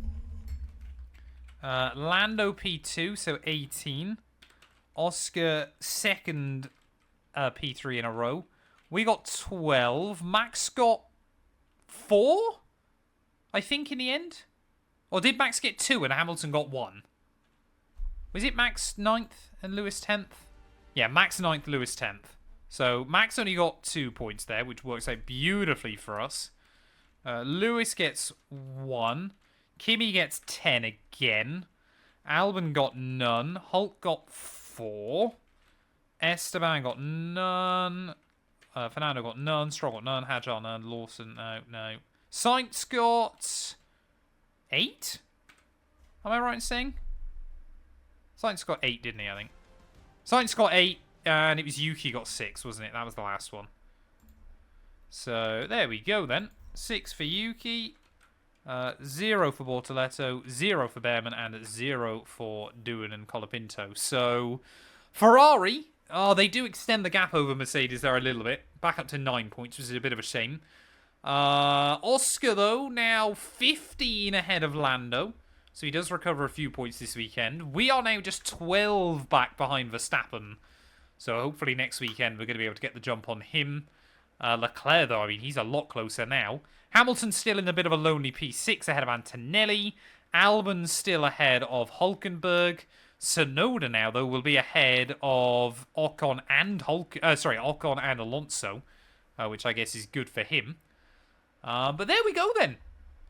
Lando P2, so 18. Oscar second P3 in a row. We got 12. Max got 4, I think, in the end. Or did Max get 2 and Hamilton got 1? Was it Max 9th and Lewis 10th? Yeah, Max 9th, Lewis 10th. So Max only got 2 points there, which works out beautifully for us. Lewis gets 1. Kimi gets 10 again. Albon got none. Hulk got 4. Esteban got none. Fernando got none. Stroll got none. Hadjar none. Lawson, no. Sainz got 8? Am I right in saying? Sainz got 8, didn't he, I think? Sainz got 8, and it was Yuki got 6, wasn't it? That was the last one. So, there we go then. 6 for Yuki. 0 for Bortoletto, 0 for Behrman, and 0 for Doohan and Colapinto. So, Ferrari, they do extend the gap over Mercedes there a little bit. Back up to 9 points, which is a bit of a shame. Oscar, though, now 15 ahead of Lando. So he does recover a few points this weekend. We are now just 12 back behind Verstappen. So hopefully next weekend we're going to be able to get the jump on him. Leclerc, though, I mean, he's a lot closer now. Hamilton's still in a bit of a lonely P6 ahead of Antonelli. Albon's still ahead of Hulkenberg. Tsunoda now, though, will be ahead of Ocon and Ocon and Alonso, which I guess is good for him. But there we go then.